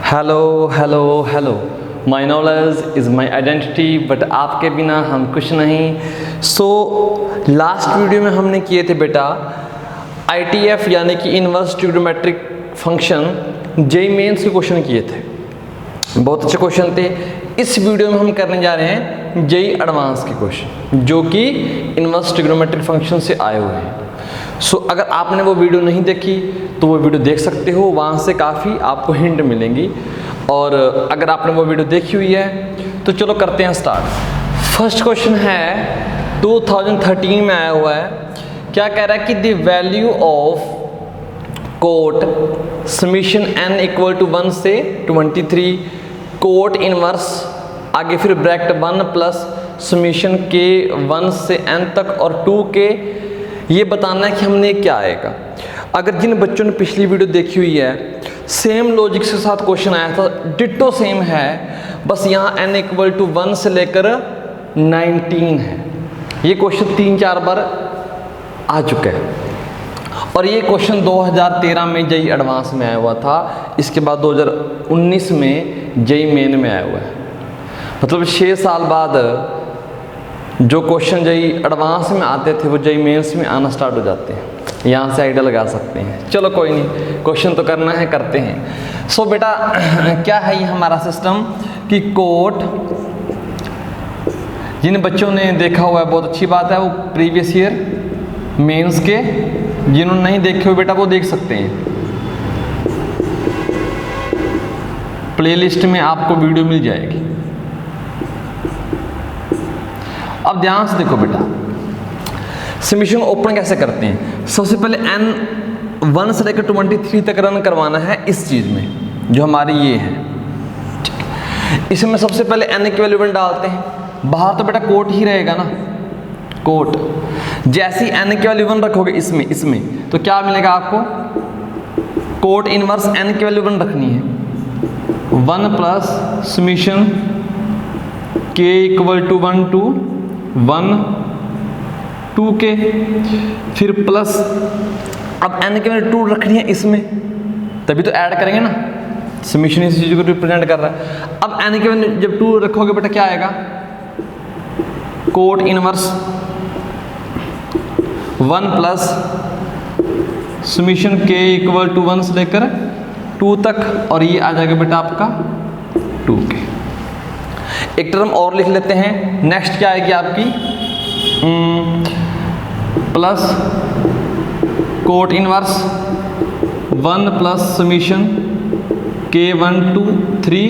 Hello hello hello, my knowledge is my identity, but आपके बिना हम कुछ नहीं। सो लास्ट वीडियो में हमने किए थे बेटा ITF यानी कि inverse trigonometric function JEE Mains के क्वेश्चन किए थे, बहुत अच्छे क्वेश्चन थे। इस वीडियो में हम करने जा रहे हैं जेईई एडवांस के क्वेश्चन जो कि इनवर्स ट्रिग्नोमेट्रिक फंक्शन से आए हुए हैं। सो अगर आपने वो वीडियो नहीं देखी तो वो वीडियो देख सकते हो, वहाँ से काफ़ी आपको हिंट मिलेंगी। और अगर आपने वो वीडियो देखी हुई है तो चलो करते हैं स्टार्ट। फर्स्ट क्वेश्चन है 2013 में आया हुआ है। क्या कह रहा है कि the value of cot summation n equal to 1 से 23 कोट इनवर्स आगे फिर ब्रैकेट 1 प्लस समीशन k 1 से n तक और 2 के, ये बताना है कि हमने क्या आएगा। अगर जिन बच्चों ने पिछली वीडियो देखी हुई है, सेम लॉजिक के साथ क्वेश्चन आया था, डिट्टो सेम है, बस यहाँ n इक्वल टू 1 से लेकर 19 है। ये क्वेश्चन 3-4 बार आ चुका है और ये क्वेश्चन 2013 में जेईई एडवांस में आया हुआ था। इसके बाद 2019 में जेईई मेन में आया हुआ है। मतलब 6 साल बाद जो क्वेश्चन जेईई एडवांस में आते थे वो जेईई मेंस में आना स्टार्ट हो जाते हैं। यहाँ से आइडिया लगा सकते हैं। चलो कोई नहीं, क्वेश्चन तो करना है, करते हैं। सो बेटा क्या है ये हमारा सिस्टम कि कोट, जिन बच्चों ने देखा हुआ है बहुत अच्छी बात है, वो प्रीवियस ईयर मेंस के, जिन्होंने नहीं देखे हुए बेटा वो देख सकते हैं। प्लेलिस्ट में आपको वीडियो मिल जाएगी। अब ध्यान से देखो बेटा, समीशन ओपन कैसे करते हैं। सबसे पहले n 1 से लेकर 23 तक रन करवाना है इस चीज़ में जो हमारी ये है। इसमें सबसे पहले n की वैल्यू 1 डालते हैं। बाहर तो बेटा कोट ही रहेगा ना, कोट। जैसे ही n की वैल्यू 1 रखोगे इसमें तो क्या मिलेगा आपको, कोट इनवर्स n की वैल्यू 1 रखनी है। 1 plus summation k equal to 1 to 1 2 के, फिर प्लस अब n के वैल्यू 2 रखनी है इसमें, तभी तो ऐड करेंगे ना। समीशन इस चीज़ को रिप्रेजेंट कर रहा है। अब n के वैल्यू जब 2 रखोगे बेटा क्या आएगा, cot inverse 1 plus summation k equal to 1 से लेकर 2 तक, और ये आ जाएगा बेटा आपका 2 के। एक टर्म और लिख लेते हैं। नेक्स्ट क्या आएगी आपकी, plus coat inverse 1 plus summation k 1 2 3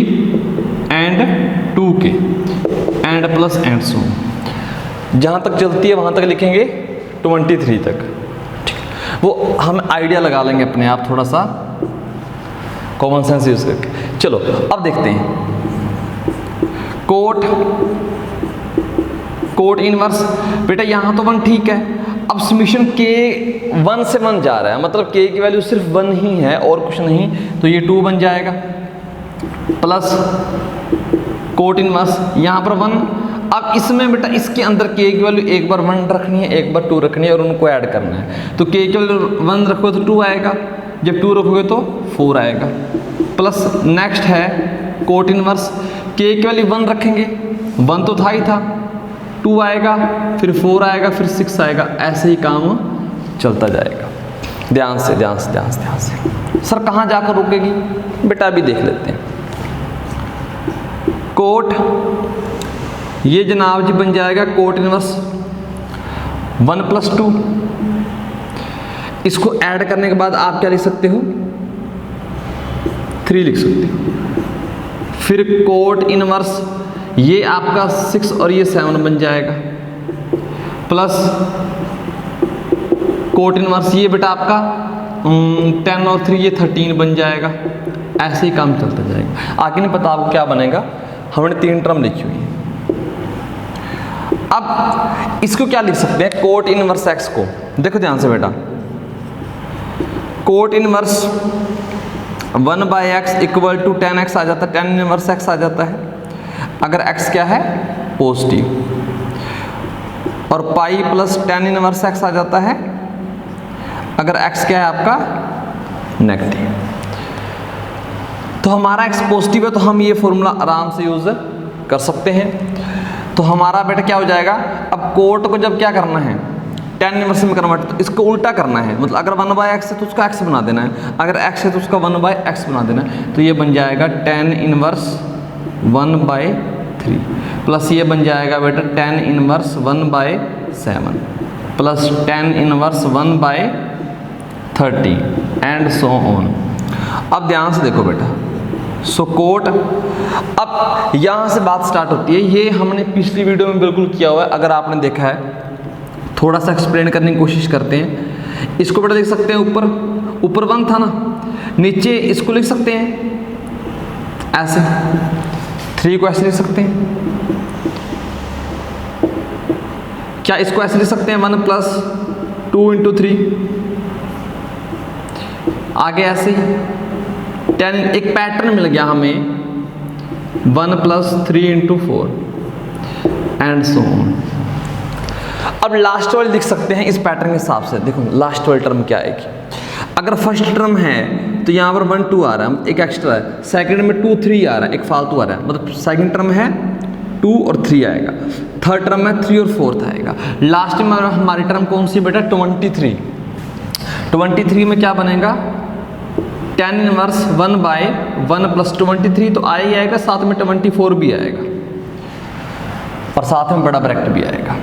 and 2 के एंड प्लस एंड सो, जहाँ तक चलती है वहाँ तक लिखेंगे 23 तक। ठीक, वो हम आइडिया लगा लेंगे अपने आप, थोड़ा सा कॉमन सेंस यूज करके। चलो अब देखते हैं कोट इनवर्स बेटा, यहाँ तो 1 ठीक है। अब समीशन k 1 से 1 जा रहा है, मतलब k की वैल्यू सिर्फ 1 ही है और कुछ नहीं, तो ये 2 बन जाएगा। प्लस कोट इनवर्स यहाँ पर 1। अब इसमें बेटा इसके अंदर k की वैल्यू एक बार 1 रखनी है, एक बार 2 रखनी है और उनको ऐड करना है। तो k की वैल्यू 1 रखोगे तो 2 आएगा, जब 2 रखोगे तो 4 आएगा। प्लस नेक्स्ट है कोट इनवर्स, k की वैल्यू 1 रखेंगे, 1 तो था ही था, 2 आएगा, फिर 4 आएगा, फिर 6 आएगा। ऐसे ही काम चलता जाएगा। ध्यान से ध्यान से ध्यान से ध्यान से। सर कहाँ जाकर रुकेगी बेटा, अभी देख लेते हैं। कोट, ये जनाब जी बन जाएगा कोट इनवर्स 1 प्लस 2। इसको ऐड करने के बाद आप क्या लिख सकते हो, 3 लिख सकते हो। फिर कोट इनवर्स, ये आपका 6 और ये 7 बन जाएगा। प्लस कोट इनवर्स, ये बेटा आपका 10 और 3 ये 13 बन जाएगा। ऐसे ही काम चलता जाएगा। आगे नहीं पता आपको क्या बनेगा, हमने 3 टर्म लिखी हुई है। अब इसको क्या लिख सकते हैं, कोट इनवर्स x को देखो ध्यान से बेटा, cot inverse 1/x equal to 10x आ जाता है, 10 इनवर्स x आ जाता है अगर x क्या है पॉजिटिव, और पाई प्लस 10 इनवर्स x आ जाता है अगर x क्या है आपका नेगेटिव। तो हमारा x पॉजिटिव है तो हम ये फॉर्मूला आराम से यूज कर सकते हैं। तो हमारा बेटा क्या हो जाएगा, अब कोट को जब क्या करना है tan इनवर्स में कन्वर्ट, तो इसको उल्टा करना है, मतलब अगर 1/x है तो उसका x बना देना है, अगर x है तो उसका 1/x बना देना है। तो ये बन जाएगा tan इनवर्स 1/3 प्लस ये बन जाएगा बेटा tan inverse 1/7 plus tan inverse 1/30 and so on. अब ध्यान से देखो बेटा, सो कोट, अब यहाँ से बात स्टार्ट होती है। ये हमने पिछली वीडियो में बिल्कुल किया हुआ है, अगर आपने देखा है थोड़ा सा एक्सप्लेन करने की कोशिश करते हैं। इसको बेटा देख सकते हैं, ऊपर 1 था ना, नीचे इसको लिख सकते हैं ऐसे, 3 को ऐसे लिख सकते हैं, क्या इसको ऐसे लिख सकते हैं 1 + 2 × 3, आगे ऐसे ही 10, एक पैटर्न मिल गया हमें 1 + 3 × 4 एंड सो ऑन। अब लास्ट वाले लिख सकते हैं इस पैटर्न के हिसाब से। देखो लास्ट वाली टर्म क्या आएगी, अगर फर्स्ट टर्म है तो यहाँ पर 1 2 आ रहा है, एक एक्स्ट्रा है, सेकंड में 2 3 आ रहा है, एक फालतू आ रहा है, मतलब सेकंड टर्म है 2 और 3 आएगा, थर्ड टर्म में 3 और 4 आएगा, लास्ट में हमारी टर्म कौन सी बेटा 23। 23 में क्या बनेगा tan इनवर्स 1/1 + 23, तो आ ही आएगा, साथ में 24 भी आएगा और साथ में बड़ा ब्रैकेट भी आएगा।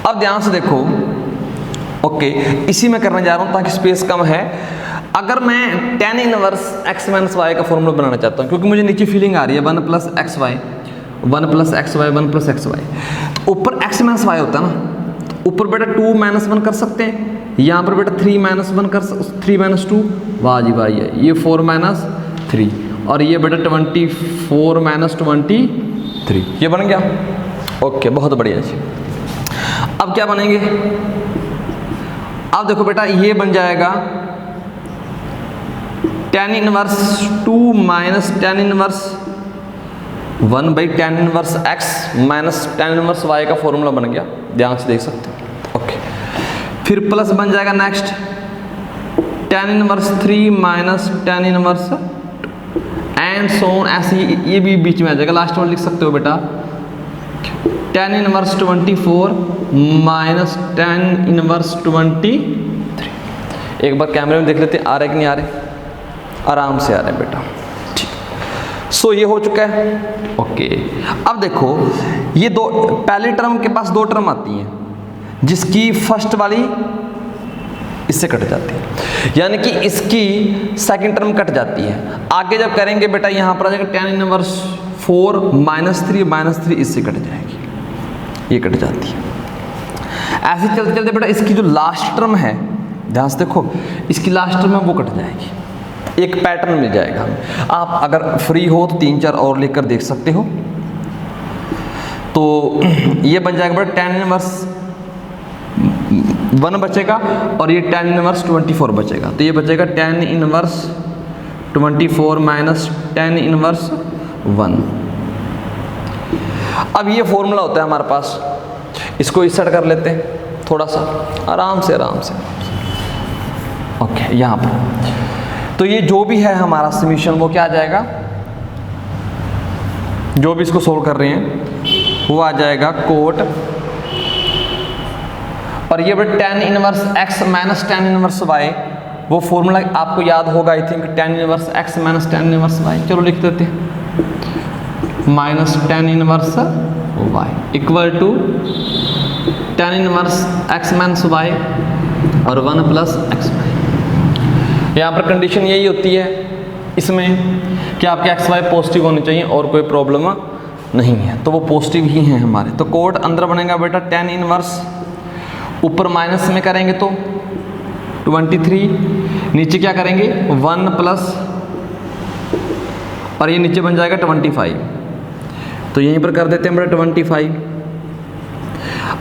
अब ध्यान से देखो, ओके, इसी में करने जा रहा हूं ताकि स्पेस कम है। अगर मैं tan इनवर्स x - y का फॉर्मूला बनाना चाहता हूं, क्योंकि मुझे नीचे फीलिंग आ रही है 1 + xy 1 + xy 1 + xy, तो ऊपर x - y होता है ना, ऊपर बेटा 2 - 1 कर सकते हैं, यहाँ पर बेटा 3 - 1 कर 3 - 2, वाह जी वाह, ये 4 - 3 और ये बेटा 24 - 23, ये बन गया। ओके, बहुत बढ़िया जी। अब क्या बनेंगे, अब देखो बेटा ये बन जाएगा tan inverse 2 - tan inverse 1/tan inverse x - tan inverse y का फॉर्मूला बन गया, ध्यान से देख सकते हो। ओके, फिर प्लस बन जाएगा next tan inverse 3 - tan inverse and so on, ऐसे ये भी बीच में आ जाएगा, लास्ट वाला लिख सकते हो बेटा tan इनवर्स 24 - tan इनवर्स 23। एक बार कैमरे में देख लेते हैं आ रहे कि नहीं आ रहे, आराम से आ रहे हैं बेटा, ठीक। सो ये हो चुका है। ओके, अब देखो ये दो, पहले टर्म के पास 2 टर्म आती हैं जिसकी फर्स्ट वाली इससे कट जाती है, यानी कि इसकी सेकंड टर्म कट जाती है। आगे जब करेंगे बेटा यहाँ पर आ जाएगा tan इनवर्स 4 - 3 इससे कट जाएगी, ये कट जाती है। ऐसे चलते चलते बेटा इसकी जो लास्ट टर्म है, ध्यान से देखो, इसकी लास्ट टर्म है वो कट जाएगी, एक पैटर्न मिल जाएगा हमें। आप अगर फ्री हो तो 3-4 और लेकर देख सकते हो। तो ये बन जाएगा बेटा tan इनवर्स 1 बचेगा और ये tan इनवर्स 24 बचेगा, तो ये बचेगा tan इनवर्स 24 - tan इनवर्स 1। अब ये फॉर्मूला होता है हमारे पास, इसको इंसर्ट कर लेते हैं थोड़ा सा आराम से। ओके, यहाँ पर तो ये जो भी है हमारा समीशन वो क्या आ जाएगा, जो भी इसको सोल्व कर रहे हैं वो आ जाएगा कोट, और ये बेटा tan inverse x - tan inverse y, वो फॉर्मूला आपको याद होगा I think, tan inverse x - tan inverse y, चलो लिख देते हैं -tan inverse y equal to tan inverse x - y और 1 + xy। यहाँ पर कंडीशन यही होती है इसमें कि आपके xy पॉजिटिव होने चाहिए और कोई प्रॉब्लम नहीं है, तो वो पॉजिटिव ही हैं हमारे। तो कोड अंदर बनेगा बेटा tan इनवर्स, ऊपर माइनस में करेंगे तो 23, नीचे क्या करेंगे 1 प्लस, और ये नीचे बन जाएगा 25, तो यहीं पर कर देते हैं बेटा 25।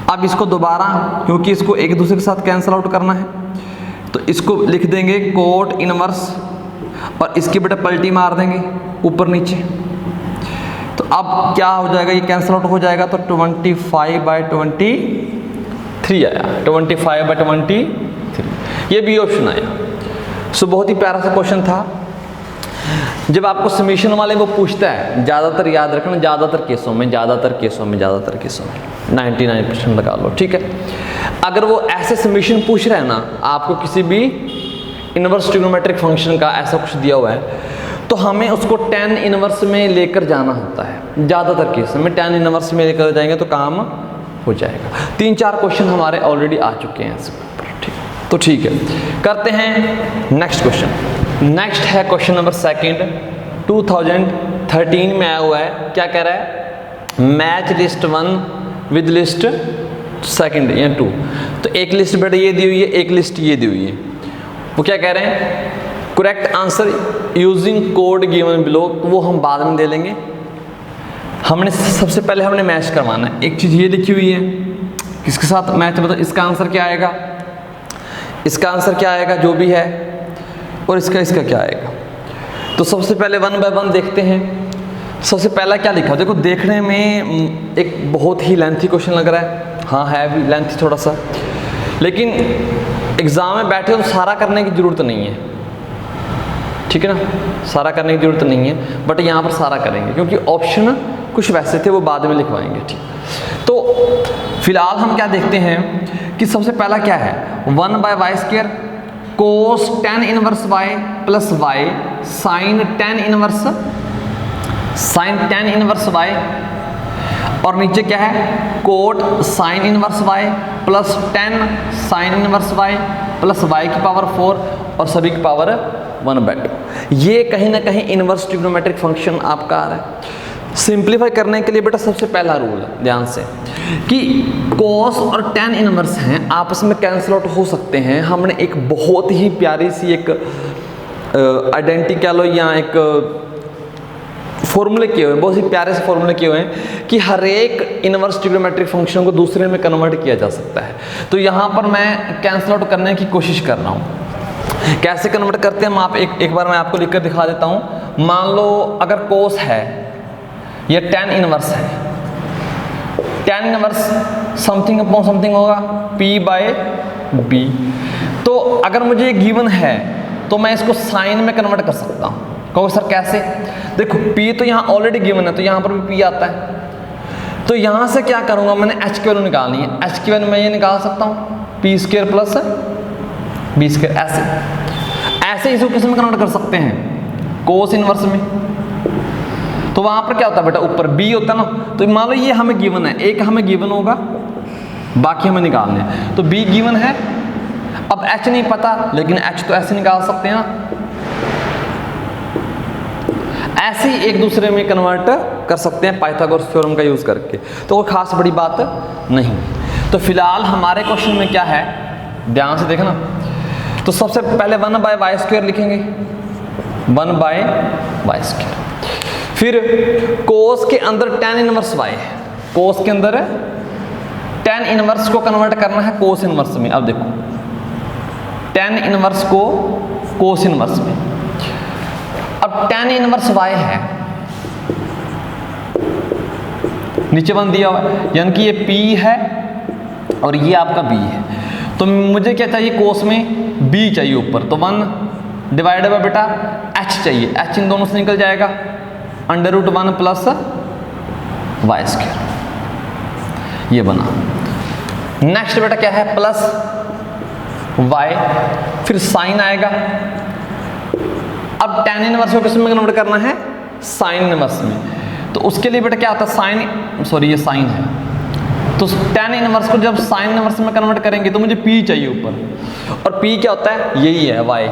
अब इसको दोबारा, क्योंकि इसको एक दूसरे के साथ कैंसिल आउट करना है, तो इसको लिख देंगे कोट इनवर्स और इसकी बेटा पलटी मार देंगे ऊपर नीचे, तो अब क्या हो जाएगा, ये कैंसिल आउट हो जाएगा, तो 25/23 आया, 25/23, ये बी ऑप्शन आया। सो बहुत ही प्यारा सा क्वेश्चन था। जब आपको समीशन वाले वो पूछता है, ज़्यादातर याद रखना, ज़्यादातर केसों में 99% लगा लो, ठीक है। अगर वो ऐसे समीशन पूछ रहा है ना, आपको किसी भी इनवर्स ट्रिग्नोमेट्रिक फंक्शन का ऐसा कुछ दिया हुआ है, तो हमें उसको टेन इनवर्स में लेकर जाना होता है। ज़्यादातर केस में 10 इनवर्स में लेकर जाएंगे तो काम हो जाएगा। 3-4 क्वेश्चन हमारे ऑलरेडी आ चुके हैं इसके ऊपर, ठीक। तो ठीक है, करते हैं नेक्स्ट क्वेश्चन। नेक्स्ट है क्वेश्चन नंबर 2 2013 में आया हुआ है। क्या कह रहा है? मैच लिस्ट 1 विद लिस्ट 2 या 2। तो एक लिस्ट बेटा ये दी हुई है, एक लिस्ट ये दी हुई है। वो क्या कह रहे हैं? Correct answer using code given below. वो हम बाद में दे लेंगे। हमने सबसे पहले हमने मैच करवाना है। एक चीज़ ये लिखी हुई है, किसके साथ मैच, मतलब इसका आंसर क्या आएगा, इसका आंसर क्या आएगा जो भी है, और इसका क्या आएगा। तो सबसे पहले 1 बाय 1 देखते हैं। सबसे पहला क्या लिखा, देखो देखने में एक बहुत ही लेंथी क्वेश्चन लग रहा है। हाँ है भी लेंथी थोड़ा सा, लेकिन एग्ज़ाम में बैठे तो सारा करने की ज़रूरत नहीं है, ठीक है ना। सारा करने की ज़रूरत नहीं है, बट यहाँ पर सारा करेंगे क्योंकि ऑप्शन कुछ वैसे थे, वो बाद में लिखवाएंगे, ठीक। तो फिलहाल हम क्या देखते हैं कि सबसे पहला क्या है, 1 by y square cos 10 inverse y plus y sine 10 inverse y, और नीचे क्या है, cot sine inverse y plus 10 sine inverse y plus y की पावर 4 और सभी की पावर 1/2। ये कहीं ना कहीं इनवर्स ट्रिग्नोमेट्रिक फंक्शन आपका आ रहा है। सिंप्लीफाई करने के लिए बेटा सबसे पहला रूल है, ध्यान से, कि कोस और 10 इनवर्स हैं, आपस में कैंसिल आउट हो सकते हैं। हमने एक बहुत ही प्यारी सी एक आइडेंटिटी कह लो या एक फॉर्मूले किए हुए हैं, बहुत ही प्यारे से फॉर्मूले किए हुए हैं कि हर एक इनवर्स ट्रिग्नोमेट्रिक फंक्शन को दूसरे में कन्वर्ट किया जा सकता है। तो यहाँ पर मैं कैंसिल आउट करने की कोशिश कर रहा हूँ। कैसे कन्वर्ट करते हैं, आप एक बार मैं आपको लिखकर दिखा देता हूँ। मान लो अगर कोस है, ये 10 इनवर्स है, 10 इनवर्स समथिंग अपॉन समथिंग होगा P/B। तो अगर मुझे गिवन है तो मैं इसको साइन में कन्वर्ट कर सकता हूँ। कहोगे सर कैसे? देखो P तो यहाँ ऑलरेडी गिवन है, तो यहाँ पर भी P आता है। तो यहाँ से क्या करूँगा, मैंने H की वैल्यू निकालनी है। H की वैल्यू मैं ये निकाल सकता हूँ P² प्लस B²। ऐसे इसको किस में कन्वर्ट कर सकते हैं, कोस इनवर्स में। तो वहाँ पर क्या होता है बेटा, ऊपर B होता है ना। तो मान लो ये हमें गिवन है, एक हमें गिवन होगा, बाकी हमें निकालने हैं। तो B गिवन है, अब H नहीं पता, लेकिन H तो ऐसे निकाल सकते हैं ना, ऐसे ही एक दूसरे में कन्वर्ट कर सकते हैं पाइथागोरस थ्योरम का यूज़ करके। तो कोई खास बड़ी बात नहीं। तो फिलहाल हमारे क्वेश्चन में क्या है, ध्यान से देखना। तो सबसे पहले 1 बाय वाई स्क्वायर लिखेंगे, 1 बाय वाई स्क्वायर। फिर कोस के अंदर 10 इनवर्स वाई है, कोस के अंदर 10 इनवर्स को कन्वर्ट करना है कोस इनवर्स में। अब देखो 10 इनवर्स को कोस इनवर्स में। अब 10 इनवर्स वाई है, नीचे 1 दिया हुआ है, यानी कि ये P है और ये आपका B है। तो मुझे क्या चाहिए, कोस में B चाहिए ऊपर, तो 1 डिवाइडेड बाय बेटा H चाहिए। H इन दोनों से निकल जाएगा, √1 प्लस वाई स्क्वायर, ये बना। नेक्स्ट बेटा क्या है, प्लस y, फिर साइन आएगा। अब 10 इनवर्स को किस में कन्वर्ट करना है, साइन इनवर्स में। तो उसके लिए बेटा क्या आता है, साइन, सॉरी ये साइन है, तो 10 इनवर्स को जब साइन इनवर्स में कन्वर्ट करेंगे तो मुझे P चाहिए ऊपर, और P क्या होता है, यही है y।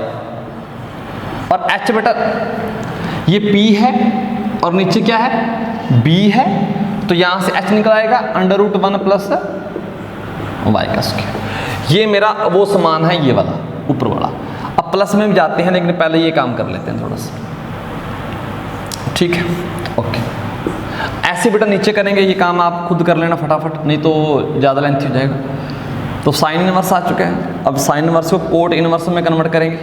और H बेटा ये P है और नीचे क्या है, B है, तो यहाँ से H निकल आएगा √1 प्लस वाई का स्क्वायर। ये मेरा वो समान है, ये वाला ऊपर वाला। अब प्लस में भी जाते हैं, लेकिन पहले ये काम कर लेते हैं थोड़ा सा, ठीक है, ओके। ऐसे बेटा नीचे करेंगे, ये काम आप खुद कर लेना फटाफट, नहीं तो ज़्यादा लेंथी हो जाएगा। तो साइन इनवर्स आ चुका है, अब साइन इनवर्स को कोट इनवर्स में कन्वर्ट करेंगे।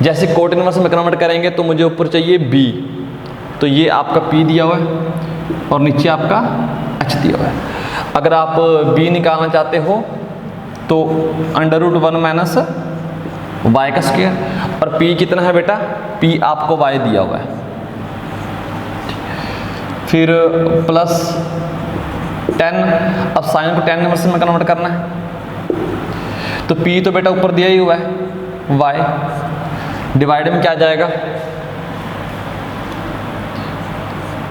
जैसे कोट इनवर्स में कन्वर्ट करेंगे तो मुझे ऊपर चाहिए B, तो ये आपका P दिया हुआ है और नीचे आपका H दिया हुआ है। अगर आप B निकालना चाहते हो तो √1 माइनस y का स्क्वायर, और p कितना है बेटा, p आपको y दिया हुआ है, फिर प्लस 10, अब साइन को 10 इनवर्स में कन्वर्ट करना है, तो p तो बेटा ऊपर दिया ही हुआ है y, डिवाइड में क्या आ जाएगा,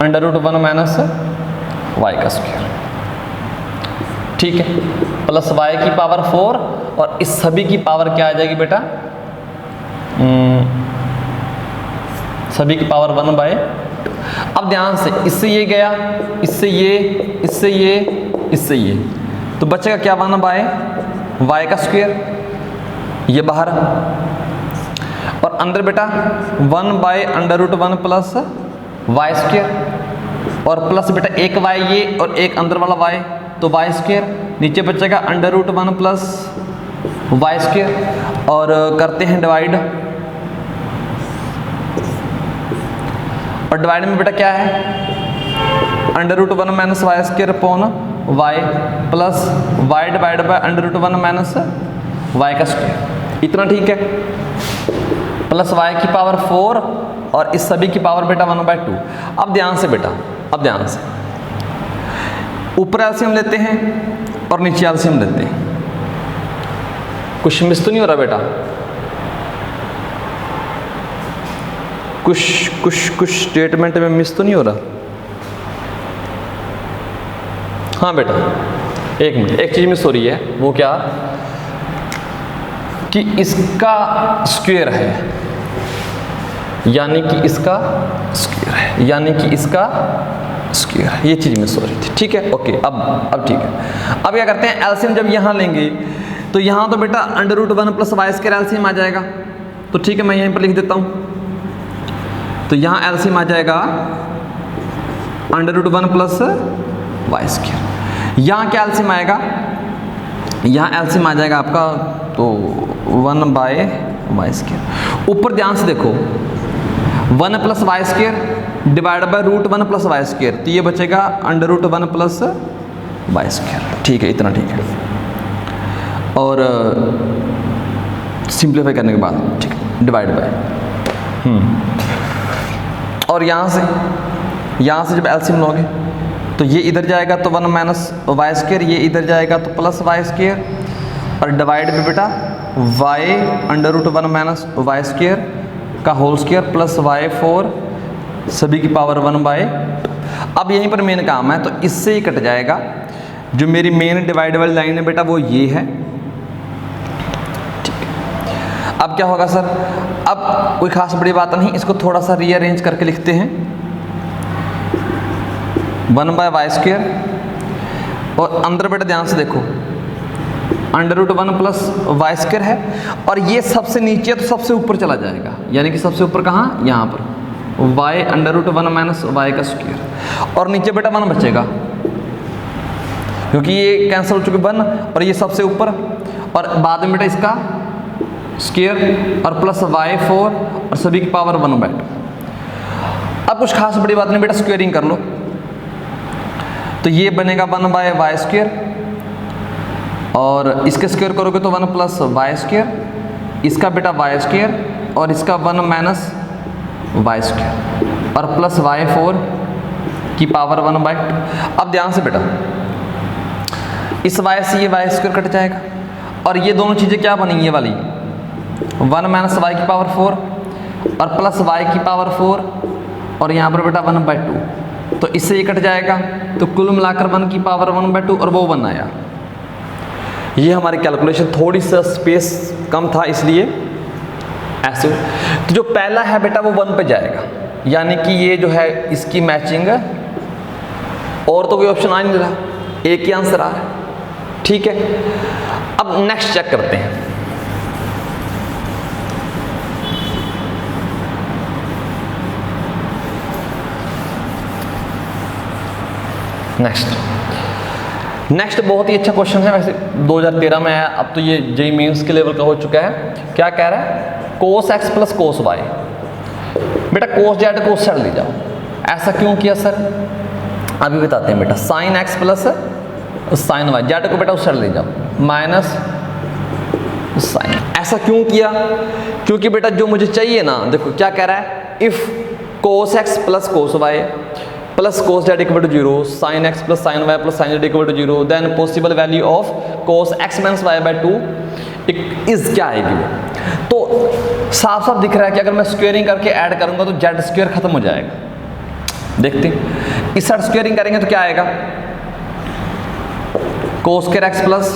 √1 माइनस y का स्क्वायर, ठीक है, प्लस y की पावर 4, और इस सभी की पावर क्या आ जाएगी बेटा, सभी की पावर 1/2। अब ध्यान से, इससे ये गया, इससे ये, इससे ये, इससे ये, तो बचेगा क्या, 1/y का स्क्वायर, ये बाहर, और अंदर बेटा 1/√1 प्लस y स्क्वायर, और प्लस बेटा एक y ये और एक अंदर वाला y, तो y स्क्वायर, नीचे बचेगा √1 प्लस y स्क्वायर, और करते हैं डिवाइड, और डिवाइड में बेटा क्या है, √1 minus y square upon y plus y divide by √1 minus y का स्क्वायर, इतना ठीक है, प्लस y की पावर 4, और इस सभी की पावर बेटा 1/2। अब ध्यान से बेटा, अब ध्यान से, ऊपर एलसीएम लेते हैं और नीचे एलसीएम लेते हैं, कुछ मिस तो नहीं हो रहा बेटा, कुछ स्टेटमेंट में मिस तो नहीं हो रहा, हाँ बेटा एक मिनट, एक चीज मिस हो रही है, वो क्या कि इसका स्क्वायर है, यानी कि इसका स्क्वायर है, यानी कि इसका स्क्वायर है, ये चीज मिस हो रही थी, ठीक है, ओके, अब ठीक है। अब क्या करते हैं, एलसीएम जब यहां लेंगे तो यहां तो बेटा √1 प्लस y स्क्वायर एलसीएम आ जाएगा, तो ठीक है, मैं यहीं पर लिख देता हूं, तो यहां एलसीएम आ जाएगा √1 प्लस y स्क्वायर, यहां क्या एलसीएम आएगा, यहां एलसीएम आ जाएगा आपका तो 1/y स्क्वायर, ऊपर ध्यान से देखो 1 plus y square divide by √1 plus y square, तो ये बचेगा √1 प्लस y स्क्वायर, ठीक है, इतना ठीक है, और सिंप्लीफाई करने के बाद ठीक है, डिवाइड बाय, और यहाँ से जब एलसीएम लोगे तो ये इधर जाएगा तो 1 माइनस y स्क्वायर, ये इधर जाएगा तो प्लस y स्क्वायर, और डिवाइड पे बेटा y √1 माइनस y स्क्वायर का होल स्क्वायर प्लस y4 सभी की पावर 1/। अब यहीं पर मेन काम है, तो इससे ही कट जाएगा, जो मेरी मेन डिवाइड वाली लाइन है बेटा वो ये है, ठीक है। अब क्या होगा सर, अब कोई खास बड़ी बात नहीं, इसको थोड़ा सा रीअरेंज करके लिखते हैं, 1/y स्क्वायर, और अंदर बेटा ध्यान से देखो √1 प्लस y स्क्वायर है, और ये सबसे नीचे तो सबसे ऊपर चला जाएगा, यानी कि सबसे ऊपर कहाँ, यहाँ पर y √1 माइनस y का स्क्वायर, और नीचे बेटा 1 बचेगा, क्योंकि ये कैंसिल हो चुके 1, और ये सबसे ऊपर, और बाद में बेटा इसका स्क्वायर और प्लस y4 और सभी की पावर 1/2। अब कुछ खास बड़ी बात नहीं बेटा, स्क्वेयरिंग कर लो, तो ये बनेगा 1/y स्क्वायर, और इसके स्क्वायर करोगे तो 1 प्लस y स्क्वायर, इसका बेटा y स्क्वायर, और इसका 1 माइनस y स्क्वायर, और प्लस y4 की पावर 1/2। अब ध्यान से बेटा, इस y से ये y स्क्वायर कट जाएगा, और ये दोनों चीज़ें क्या बनेंगी, ये वाली 1 माइनस y की पावर 4 और प्लस y की पावर 4, और यहाँ पर बेटा 1/2, तो इससे ये कट जाएगा, तो कुल मिलाकर 1 की पावर 1/2, और वो 1 आया। ये हमारी कैलकुलेशन, थोड़ी सा स्पेस कम था इसलिए ऐसे, तो जो पहला है बेटा वो 1 पे जाएगा, यानी कि ये जो है इसकी मैचिंग, और तो कोई ऑप्शन आ नहीं रहा, एक ही आंसर आ रहा है, ठीक है। अब नेक्स्ट चेक करते हैं, नेक्स्ट बहुत ही अच्छा क्वेश्चन है, वैसे 2013 में आया, अब तो ये जेईई मेंस के लेवल का हो चुका है। क्या कह रहा है, cos x plus cos y, बेटा cos z cos z ले जाओ, ऐसा क्यों किया सर, अभी बताते हैं बेटा। sin x plus sin y, z को बेटा उस साइड ले जाओ, माइनस साइन, ऐसा क्यों किया? क्योंकि बेटा जो मुझे चाहिए ना, देखो क्या कह रहा है, if cos x plus cos y plus cos z equal to 0, sine x plus sine y plus sine z equal to 0, then possible value of cos x minus y by 2 is क्या आएगी? तो साफ साफ दिख रहा है कि अगर मैं स्क्वेयरिंग करके ऐड करूंगा तो जेड स्क्वेयर खत्म हो जाएगा। देखते हैं, इस साइड स्क्वेयरिंग करेंगे तो क्या आएगा, cos square x plus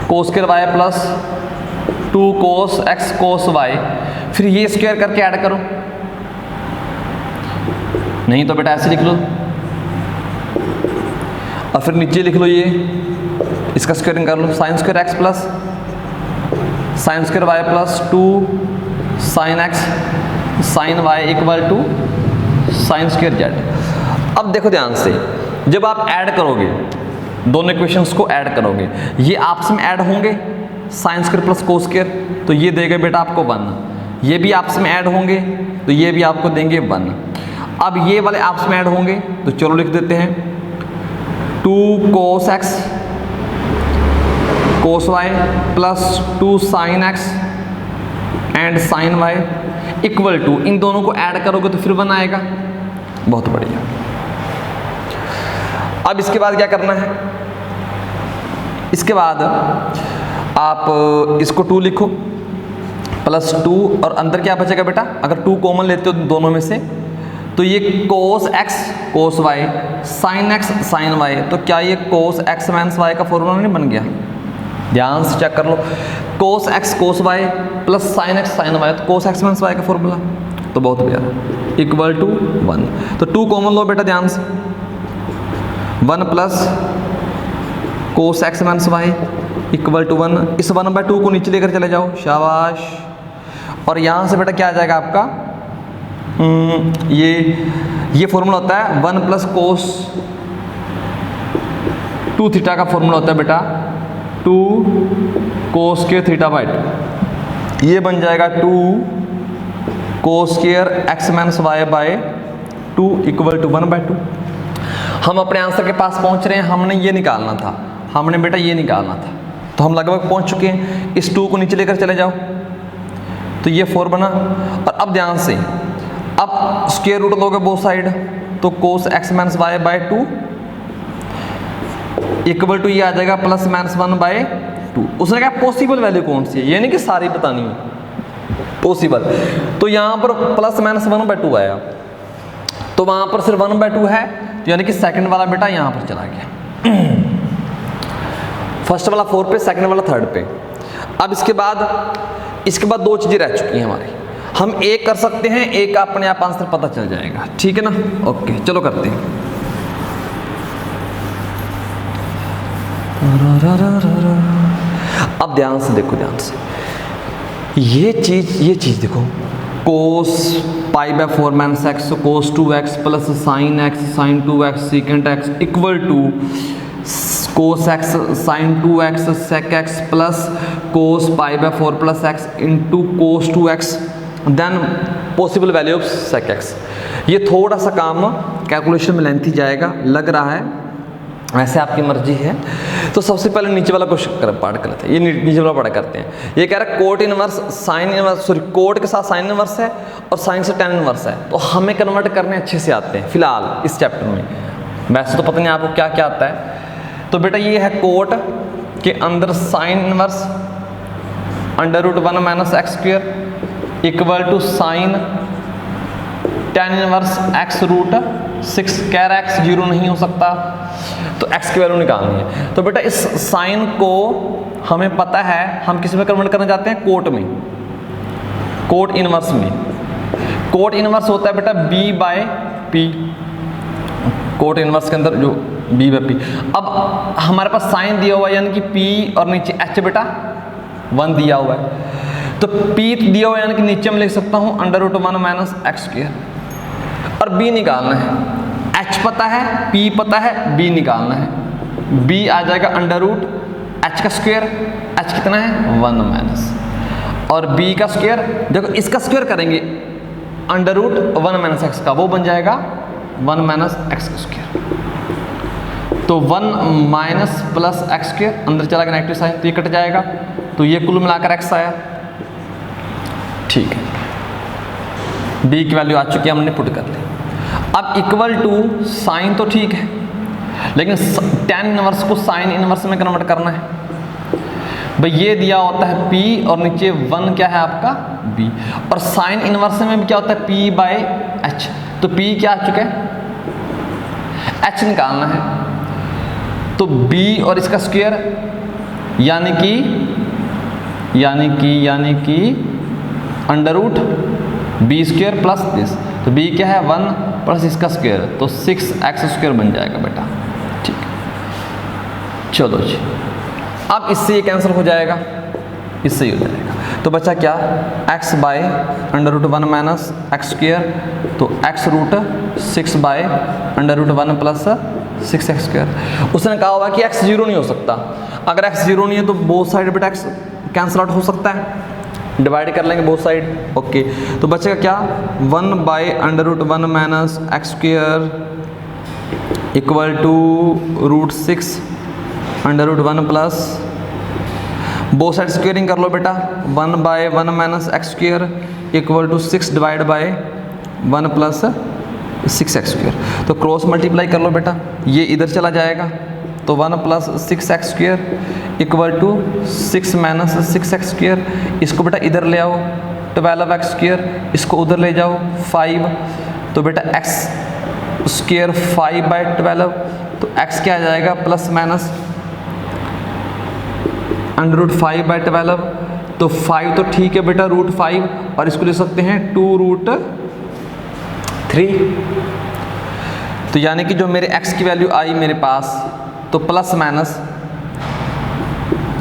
cos square y plus 2 cos x cos y, फिर ये स्क्वायर करके ऐड करो, नहीं तो बेटा ऐसे लिख लो और फिर नीचे लिख लो ये, इसका स्क्वायरिंग कर लो, sine square x plus sine square y plus 2 sine x sine y equal to sine square z। अब देखो ध्यान से, जब आप ऐड करोगे दोनों इक्वेशंस को ऐड करोगे, ये आपस में ऐड होंगे, sine square plus cos square, तो ये देगा बेटा आपको 1, ये भी आपस में ऐड होंगे तो ये भी आपको देंगे 1। अब ये वाले आपस में ऐड होंगे तो चलो लिख देते हैं 2 cos x cos y plus 2 sin x and sin y equal to, इन दोनों को ऐड करोगे तो फिर 1 आएगा। बहुत बढ़िया। अब इसके बाद क्या करना है, इसके बाद आप इसको 2 लिखो प्लस 2 और अंदर क्या बचेगा बेटा, अगर 2 कॉमन लेते हो दोनों में से तो ये cos x cos y sin x sin y, तो क्या ये cos x माइनस y का फॉर्मूला नहीं बन गया? ध्यान से चेक कर लो, cos x cos y plus sin x sin y, तो cos x माइनस y का फॉर्मूला, तो बहुत प्यारा, इक्वल टू 1। तो 2 कॉमन लो बेटा ध्यान से, 1 plus cos x minus y equal to 1, इस 1/2 को नीचे लेकर चले जाओ, शाबाश। और यहाँ से बेटा क्या आ जाएगा आपका, ये फॉर्मूला होता है 1 प्लस कोस 2 थीटा का फॉर्मूला होता है बेटा 2 कोस स्क्वायर थीटा बाई 2, ये बन जाएगा 2 cos square x minus y by 2 equal to 1/2। हम अपने आंसर के पास पहुंच रहे हैं, हमने ये निकालना था, हमने बेटा ये निकालना था, तो हम लगभग पहुंच चुके हैं। इस 2 को नीचे लेकर चले जाओ तो ये 4 बना। और अब ध्यान से, अब स्क्वायर रूट लोगे बोथ साइड, तो cos x minus y by 2 equal to ये आ जाएगा प्लस माइनस 1/2। उसने कहा पॉसिबल वैल्यू कौन सी है, ये नहीं कि सारी बतानी है, पॉसिबल। तो यहाँ पर प्लस माइनस 1/2 आया, तो वहाँ पर सिर्फ 1/2 है, तो यानी कि सेकंड वाला बेटा यहाँ पर चला गया। फर्स्ट वाला 4 पे, सेकंड वाला 3rd पे। अब इसके बाद 2 चीज़ें रह चुकी हैं हमारी, हम एक कर सकते हैं, एक अपने आप आंसर पता चल जाएगा, ठीक है ना। ओके चलो करते हैं। अब ध्यान से देखो, ध्यान से ये चीज देखो, cos π/4 minus x cos 2x plus sine x sine 2x secant x equal to cos x sine 2x sec x plus cos π/4 plus x into cos 2x then possible value of sec x। ये थोड़ा सा काम calculation में lengthy जाएगा लग रहा है, वैसे आपकी मर्जी है। तो सबसे पहले नीचे वाला क्वेश्चन पार्ट कर लेते हैं, ये नीचे वाला पढ़ा करते हैं। ये कह रहा है cot inverse sine inverse, sorry cot के साथ साइन इनवर्स है और साइन से टेन इनवर्स है, तो हमें कन्वर्ट करने अच्छे से आते हैं फिलहाल इस चैप्टर में, वैसे तो पता नहीं आपको क्या क्या आता है। तो बेटा ये है कोट के अंदर sine inverse √1 minus x square equal to sine tan inverse x root 6। कह रहा है x 0 नहीं हो सकता, तो x की वैल्यू निकालनी है। तो बेटा इस साइन को हमें पता है, हम किस में कन्वर्ट करना चाहते हैं, कोट में, कोट इनवर्स में। कोट इनवर्स होता है बेटा b/p, कोट इनवर्स के अंदर जो b/p। अब हमारे पास साइन दिया हुआ है, यानी कि p और नीचे h बेटा 1 दिया हुआ है, तो p दिया हुआ है यानी कि नीचे मैं लिख सकता हूँ √1 माइनस एक्स स्क्वायर, और b निकालना है। h पता है, p पता है, b निकालना है। b आ जाएगा √h का स्क्वायर, h कितना है 1 माइनस, और b का स्क्वायर देखो इसका स्क्वायर करेंगे √1 माइनस x का, वो बन जाएगा 1 माइनस एक्स का स्क्वायर। तो 1 माइनस प्लस एक्स स्क्वायर, अंदर चला गया नेगेटिव साइन तो ये कट जाएगा, तो ये कुल मिलाकर एक्स आया। ठीक है, बी की वैल्यू आ चुकी है, हमने पुट कर ली। अब इक्वल टू साइन तो ठीक है, लेकिन tan इनवर्स को साइन इनवर्स में कन्वर्ट करना है। भाई ये दिया होता है P और नीचे 1 क्या है आपका B, और साइन इनवर्स में भी क्या होता है P बाय H। तो P क्या आ चुका है, H निकालना है, तो B और इसका स्क्वायर यानी कि under root b square plus this, तो b क्या है 1 प्लस इसका स्क्वायर, तो 6x स्क्वायर बन जाएगा बेटा। ठीक, चलो जी, अब इससे ये कैंसिल हो जाएगा, इससे ही हो जाएगा, तो बचा क्या x by under root 1 minus x square, तो x root 6 by under root 1 plus 6x square. उसने कहा हुआ कि x 0 नहीं हो सकता, अगर x 0 नहीं है तो बोथ साइड बेटा x कैंसिल आउट हो सकता है, डिवाइड कर लेंगे बोथ साइड। ओके, तो बचेगा क्या 1 by under root 1 minus x square equal to root 6 under root 1 plus, both side squaring कर लो बेटा, 1 by 1 minus x square equal to 6 divide by 1 plus 6x square. तो क्रॉस मल्टीप्लाई कर लो बेटा, ये इधर चला जाएगा, तो 1 plus 6x square equal to 6 minus 6x square, इसको बेटा इधर ले आओ 12x स्क्वायर, इसको उधर ले जाओ 5, तो बेटा x स्क्वायर 5 बाय 12, तो x क्या आ जाएगा plus minus under root 5 by 12, तो 5 तो ठीक है बेटा रूट 5, और इसको ले सकते हैं 2 रूट 3, तो यानी कि जो मेरे x की वैल्यू आई मेरे पास, तो plus minus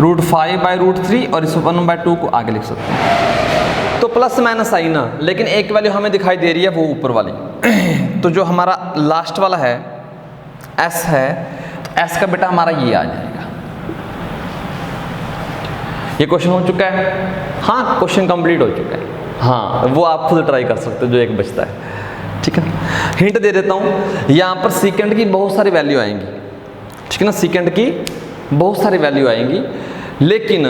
root 5 by root 3, और इस 1 बाय 2 को आगे लिख सकते हैं। तो प्लस माइनस आई ना, लेकिन एक वैल्यू हमें दिखाई दे रही है वो ऊपर वाली, तो जो हमारा लास्ट वाला है s है, तो s का बेटा हमारा ये आ जाएगा। ये क्वेश्चन हो चुका है, हाँ क्वेश्चन कंप्लीट हो चुका है, हाँ वो आप खुद ट्राई कर सकते हो जो एक बचता है। ठीक है, हिंट दे देता हूँ, यहाँ पर सेकंड की बहुत सारी वैल्यू आएंगी, ठीक है ना, सेकंड की बहुत सारी वैल्यू आएंगी, लेकिन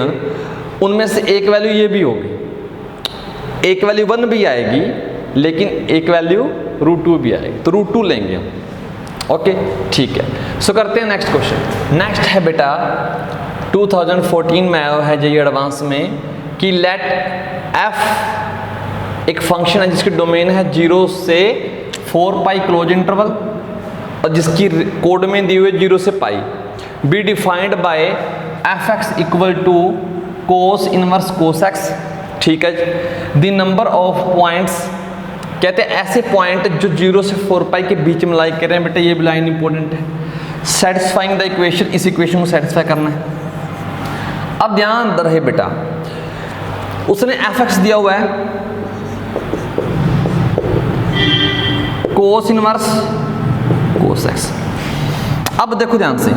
उनमें से एक वैल्यू ये भी होगी, एक वैल्यू 1 भी आएगी, लेकिन एक वैल्यू रूट 2 भी आएगी, तो रूट 2 लेंगे हम। ओके ठीक है, सो करते हैं नेक्स्ट क्वेश्चन। नेक्स्ट है बेटा 2014 में आया है जेईई एडवांस में कि लेट f एक फंक्शन है जिसकी डोमेन है 0 से 4 पाई क्लोज इंटरवल, और जिसकी कोड में दी हुई 0 से pi, be defined by f(x) equal to cos inverse cos x। ठीक है, द नंबर ऑफ पॉइंट्स, कहते हैं ऐसे पॉइंट जो 0 से 4 पाई के बीच में लाई कर रहे हैं, बेटा ये भी लाइन इंपॉर्टेंट है, सेटिस्फाइंग द इक्वेशन, इस इक्वेशन को सेटिस्फाई करना है। अब ध्यान रहे बेटा, उसने f(x) दिया हुआ है कोस इनवर्स कोस x। अब देखो ध्यान से,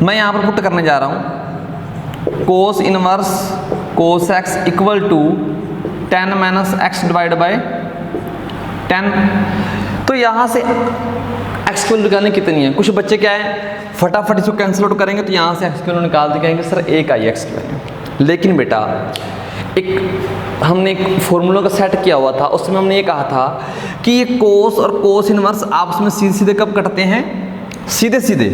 मैं यहां पर पुट करने जा रहा हूं cos inverse cos x equal to 10 minus x divide by 10। तो यहां से x की वैल्यू निकालनी कितनी है, कुछ बच्चे क्या है फटाफट इसको कैंसिल आउट करेंगे, तो यहाँ से x की वैल्यू निकाल दी, कहेंगे सर 1 आई x की वैल्यू। लेकिन बेटा हमने एक फॉर्मूला का सेट किया हुआ था, उसमें हमने ये कहा था कि ये कोस और कोस इनवर्स आपस में सीधे सीधे कब कटते हैं, सीधे सीधे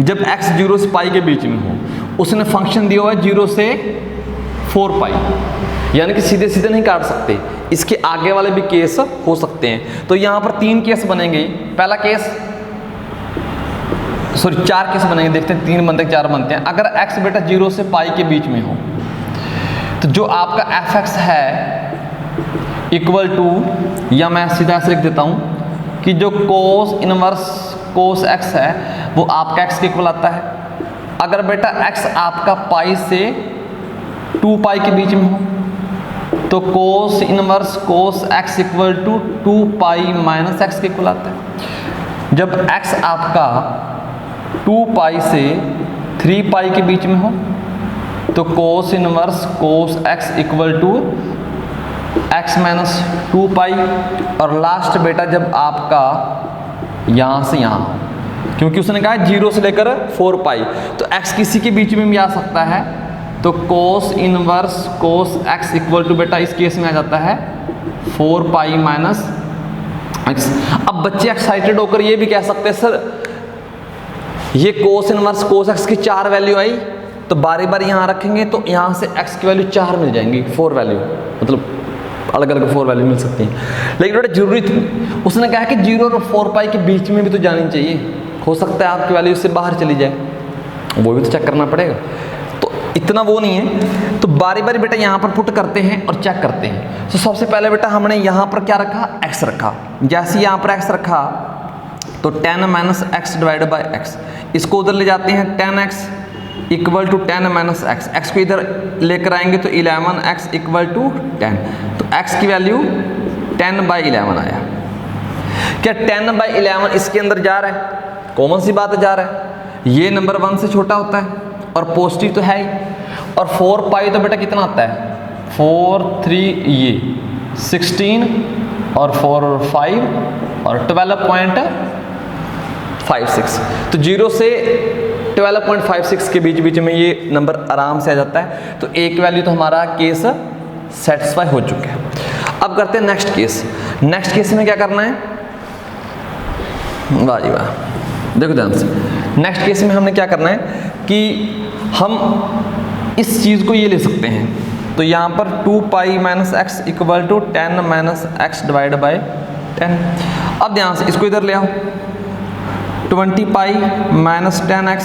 जब x 0 से पाई के बीच में हो। उसने फंक्शन दिया हुआ है 0 से 4 पाई, यानी कि सीधे सीधे नहीं काट सकते, इसके आगे वाले भी केस हो सकते हैं। तो यहाँ पर 3 केस बनेंगे, पहला केस सॉरी 4 केस बनेंगे, देखते हैं 3 बनते हैं 4 बनते हैं। अगर x बेटा 0 से पाई के बीच में हो, तो जो आपका f(x) है इक्वल टू, या मैं सीधा ऐसे लिख देता हूँ कि जो कोस इनवर्स कोस x है वो आपका x के इक्वल आता है। अगर बेटा x आपका पाई से 2 पाई के बीच में हो, तो cos inverse cos x equal to 2 pi minus x के इक्वल आता है। जब x आपका 2 पाई से 3 पाई के बीच में हो, तो cos inverse cos x equal to x minus 2 pi. और लास्ट बेटा जब आपका यहाँ से यहाँ क्योंकि उसने कहा 0 से लेकर 4 पाई, तो x किसी के बीच में भी आ सकता है, तो cos inverse cos x equal to बेटा इस केस में आ जाता है 4 पाई माइनस x। अब बच्चे एक्साइटेड होकर ये भी कह सकते हैं सर ये कोस इनवर्स कोस x की 4 वैल्यू आई, तो बारी बारी यहाँ रखेंगे तो यहाँ से x की वैल्यू 4 मिल जाएंगी, 4 वैल्यू मतलब अलग अलग 4 वैल्यू मिल सकती हैं। लेकिन बेटा जरूरी थी, उसने कहा कि 0 और 4 पाई के बीच में भी तो जानी चाहिए, हो सकता है आपकी वैल्यू इससे बाहर चली जाए, वो भी तो चेक करना पड़ेगा, तो इतना वो नहीं है। तो बारी बारी बेटा यहाँ पर पुट करते हैं और चेक करते हैं। तो सबसे पहले बेटा हमने यहाँ पर क्या रखा, x रखा, जैसे यहाँ पर x रखा तो 10 minus x divide by x, इसको उधर ले जाते हैं 10x equal to 10 minus x, x को इधर लेकर आएंगे तो 11x इक्वल टू 10, तो x की वैल्यू 10/11 आया। क्या 10/11 इसके अंदर जा रहा है, कॉमन सी बात है जा रहा है, ये नंबर 1 से छोटा होता है और पॉजिटिव तो है ही, और 4 पाई तो बेटा कितना आता है 4 3 ये 16 और 4 और 5 और 12.56, तो 0 से 12.56 के बीच में ये नंबर आराम से आ जाता है। तो एक वैल्यू तो हमारा केस सेटिस्फाई हो चुका है। अब करते हैं नेक्स्ट केस। नेक्स्ट केस में क्या करना है, वाह जी वाह, देखो ध्यान से। नेक्स्ट केस में हमने क्या करना है कि हम इस चीज़ को ये ले सकते हैं, तो यहाँ पर 2 pi minus x equal to 10 minus x divide by 10। अब ध्यान से इसको इधर ले आओ, 20 pi minus 10x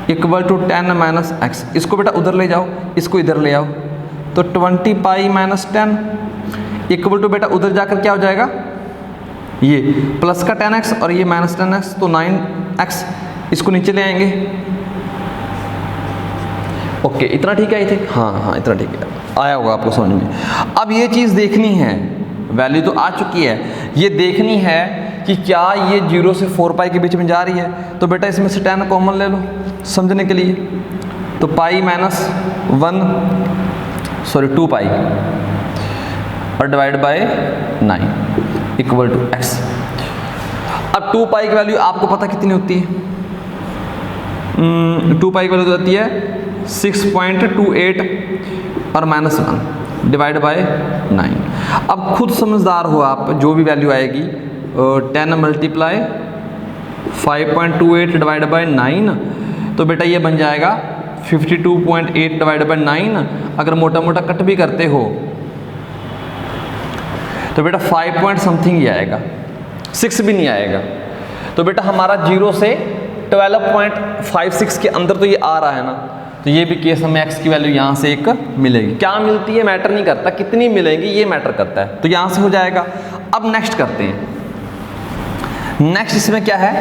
equal to 10 minus x, इसको बेटा उधर ले जाओ, इसको इधर ले आओ, तो 20 पाई माइनस 10 इक्वल टू बेटा उधर जाकर क्या हो जाएगा, ये प्लस का 10x और ये माइनस 10x, तो 9x, इसको नीचे ले आएंगे। ओके, इतना ठीक है आई थिंक, हाँ इतना ठीक है, आया होगा आपको समझ में। अब ये चीज़ देखनी है, वैल्यू तो आ चुकी है, ये देखनी है कि क्या ये 0 से 4 पाई के बीच में जा रही है, तो बेटा इसमें से 10 कॉमन ले लो समझने के लिए, तो पाई माइनस 2 पाई और divide by 9 equal to x। अब 2 पाई की वैल्यू आपको पता कितनी होती है, 2 पाई की वैल्यू होती है 6.28 और माइनस 1 डिवाइड बाय 9। अब खुद समझदार हो आप, जो भी वैल्यू आएगी 10 मल्टीप्लाई 5.28 डिवाइड बाई 9, तो बेटा ये बन जाएगा 52.8 डिवाइड बाई 9। अगर मोटा मोटा कट भी करते हो तो बेटा 5 पॉइंट समथिंग ही आएगा, 6 भी नहीं आएगा। तो बेटा हमारा 0 से 12.56 के अंदर तो ये आ रहा है ना, तो ये भी केस हमें x की वैल्यू यहाँ से एक मिलेगी। क्या मिलती है मैटर नहीं करता, कितनी मिलेंगी ये मैटर करता है, तो यहाँ से हो जाएगा। अब नेक्स्ट करते हैं। नेक्स्ट इसमें क्या है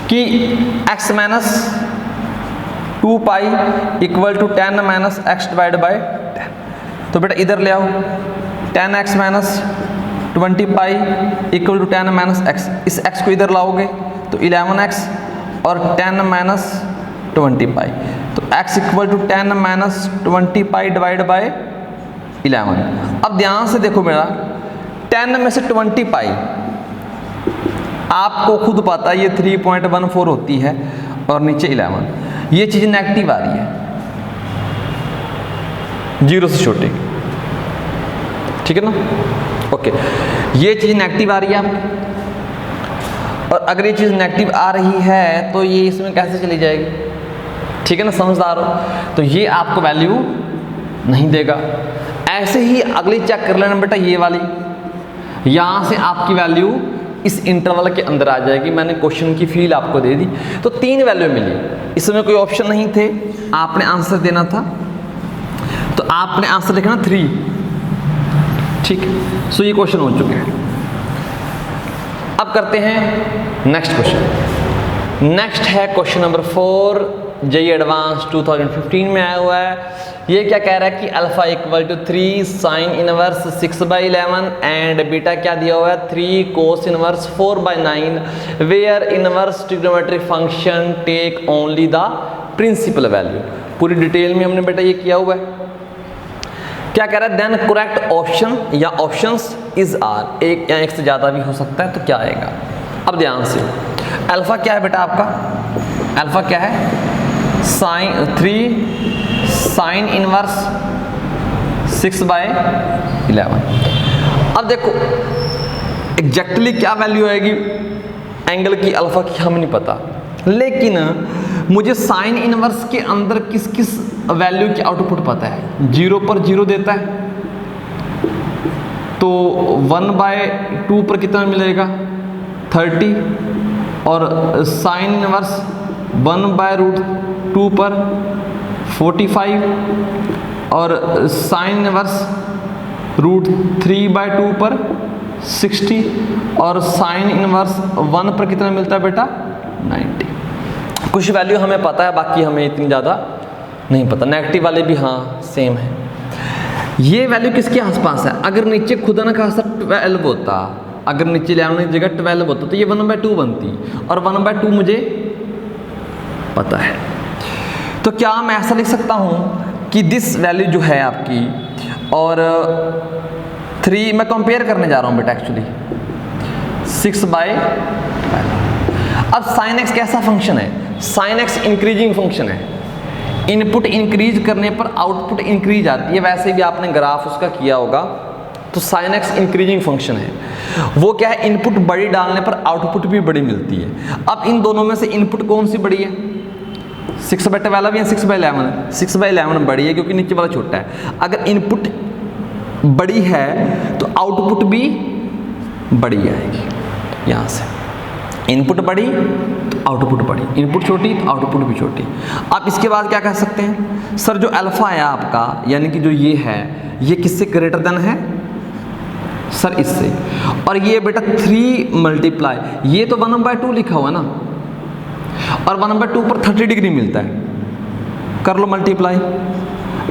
कि x minus 2 pi equal to 10 minus x divide by 10, तो बेटा इधर ले आओ 10x minus 20 pi equal to 10 minus x, इस x को इधर लाओगे तो 11x और 10 माइनस 20 पाई, तो x equal to 10 minus 20 pi divide by 11। अब ध्यान से देखो मेरा, 10 में से 20 पाई आपको खुद पता है ये 3.14 होती है और नीचे 11, ये चीज़ नेगेटिव आ रही है 0 से छोटे, ठीक है ना। ओके, ये चीज़ नेगेटिव आ रही है आपकी, और अगर ये चीज़ नेगेटिव आ रही है तो ये इसमें कैसे चली जाएगी, ठीक है ना, समझदार हो। तो ये आपको वैल्यू नहीं देगा। ऐसे ही अगली चेक कर लेना बेटा, ये वाली यहाँ से आपकी वैल्यू इस इंटरवल के अंदर आ जाएगी। मैंने क्वेश्चन की फील आपको दे दी, तो 3 वैल्यू मिली, इसमें कोई ऑप्शन नहीं थे, आपने आंसर देना था, तो आपने आंसर लिखना 3, ठीक है। सो ये क्वेश्चन हो चुके हैं। अब करते हैं नेक्स्ट क्वेश्चन। नेक्स्ट है क्वेश्चन नंबर 4, जेईई एडवांस 2015 में आया हुआ है। ये क्या कह रहा है कि alpha equal to 3 sine inverse 6/11 and beta क्या दिया हुआ है 3 cos inverse 4/9 where inverse trigonometric function take only the principal value. पूरी डिटेल में हमने बेटा ये किया हुआ है। क्या कह रहा है, देन करेक्ट ऑप्शन या ऑप्शंस इज आर, एक या एक से ज़्यादा भी हो सकता है, तो क्या आएगा। अब ध्यान से, अल्फा क्या है बेटा आपका, अल्फा क्या है, साइन 3 साइन इनवर्स 6/11। अब देखो एग्जैक्टली क्या वैल्यू आएगी एंगल की अल्फा की हमें नहीं पता, लेकिन मुझे साइन इनवर्स के अंदर किस किस वैल्यू की आउटपुट पता है। 0 पर 0 देता है, तो 1/2 पर कितना मिलेगा 30, और साइन इनवर्स 1/√2 पर 45, और साइन इनवर्स √3/2 पर 60, और साइन इनवर्स 1 पर कितना मिलता है बेटा 90। कुछ वैल्यू हमें पता है, बाकी हमें इतनी ज़्यादा नहीं पता। नेगेटिव वाले भी हाँ सेम है। ये वैल्यू किसके आसपास है, अगर नीचे खुदा ना खासा 12 होता, अगर नीचे ले आने की जगह 12 होता तो ये 1/2 बनती, और 1/2 मुझे पता है। तो क्या मैं ऐसा लिख सकता हूँ कि दिस वैल्यू जो है आपकी, और 3 मैं कंपेयर करने जा रहा हूँ बेटा एक्चुअली 6/12। अब साइन एक्स कैसा फंक्शन है, साइन एक्स इंक्रीजिंग फंक्शन है। इनपुट इंक्रीज करने पर आउटपुट इंक्रीज आती है, वैसे भी आपने ग्राफ उसका किया होगा। तो साइन एक्स इंक्रीजिंग फंक्शन है, वो क्या है, इनपुट बड़ी डालने पर आउटपुट भी बड़ी मिलती है। अब इन दोनों में से इनपुट कौन सी बड़ी है, 6/12 या 6/11? 6/11 बड़ी है क्योंकि नीचे वाला छोटा है। अगर इनपुट बड़ी है तो आउटपुट भी बड़ी आएगी। यहाँ से इनपुट बड़ी तो आउटपुट बड़ी, इनपुट छोटी तो आउटपुट भी छोटी। आप इसके बाद क्या कह सकते हैं, सर जो अल्फा है आपका, यानी कि जो ये है, ये किससे ग्रेटर देन है, सर इससे। और ये बेटा 3 मल्टीप्लाई, ये तो 1/2 लिखा हुआ ना, और 1/2 पर 30 डिग्री मिलता है, कर लो multiply.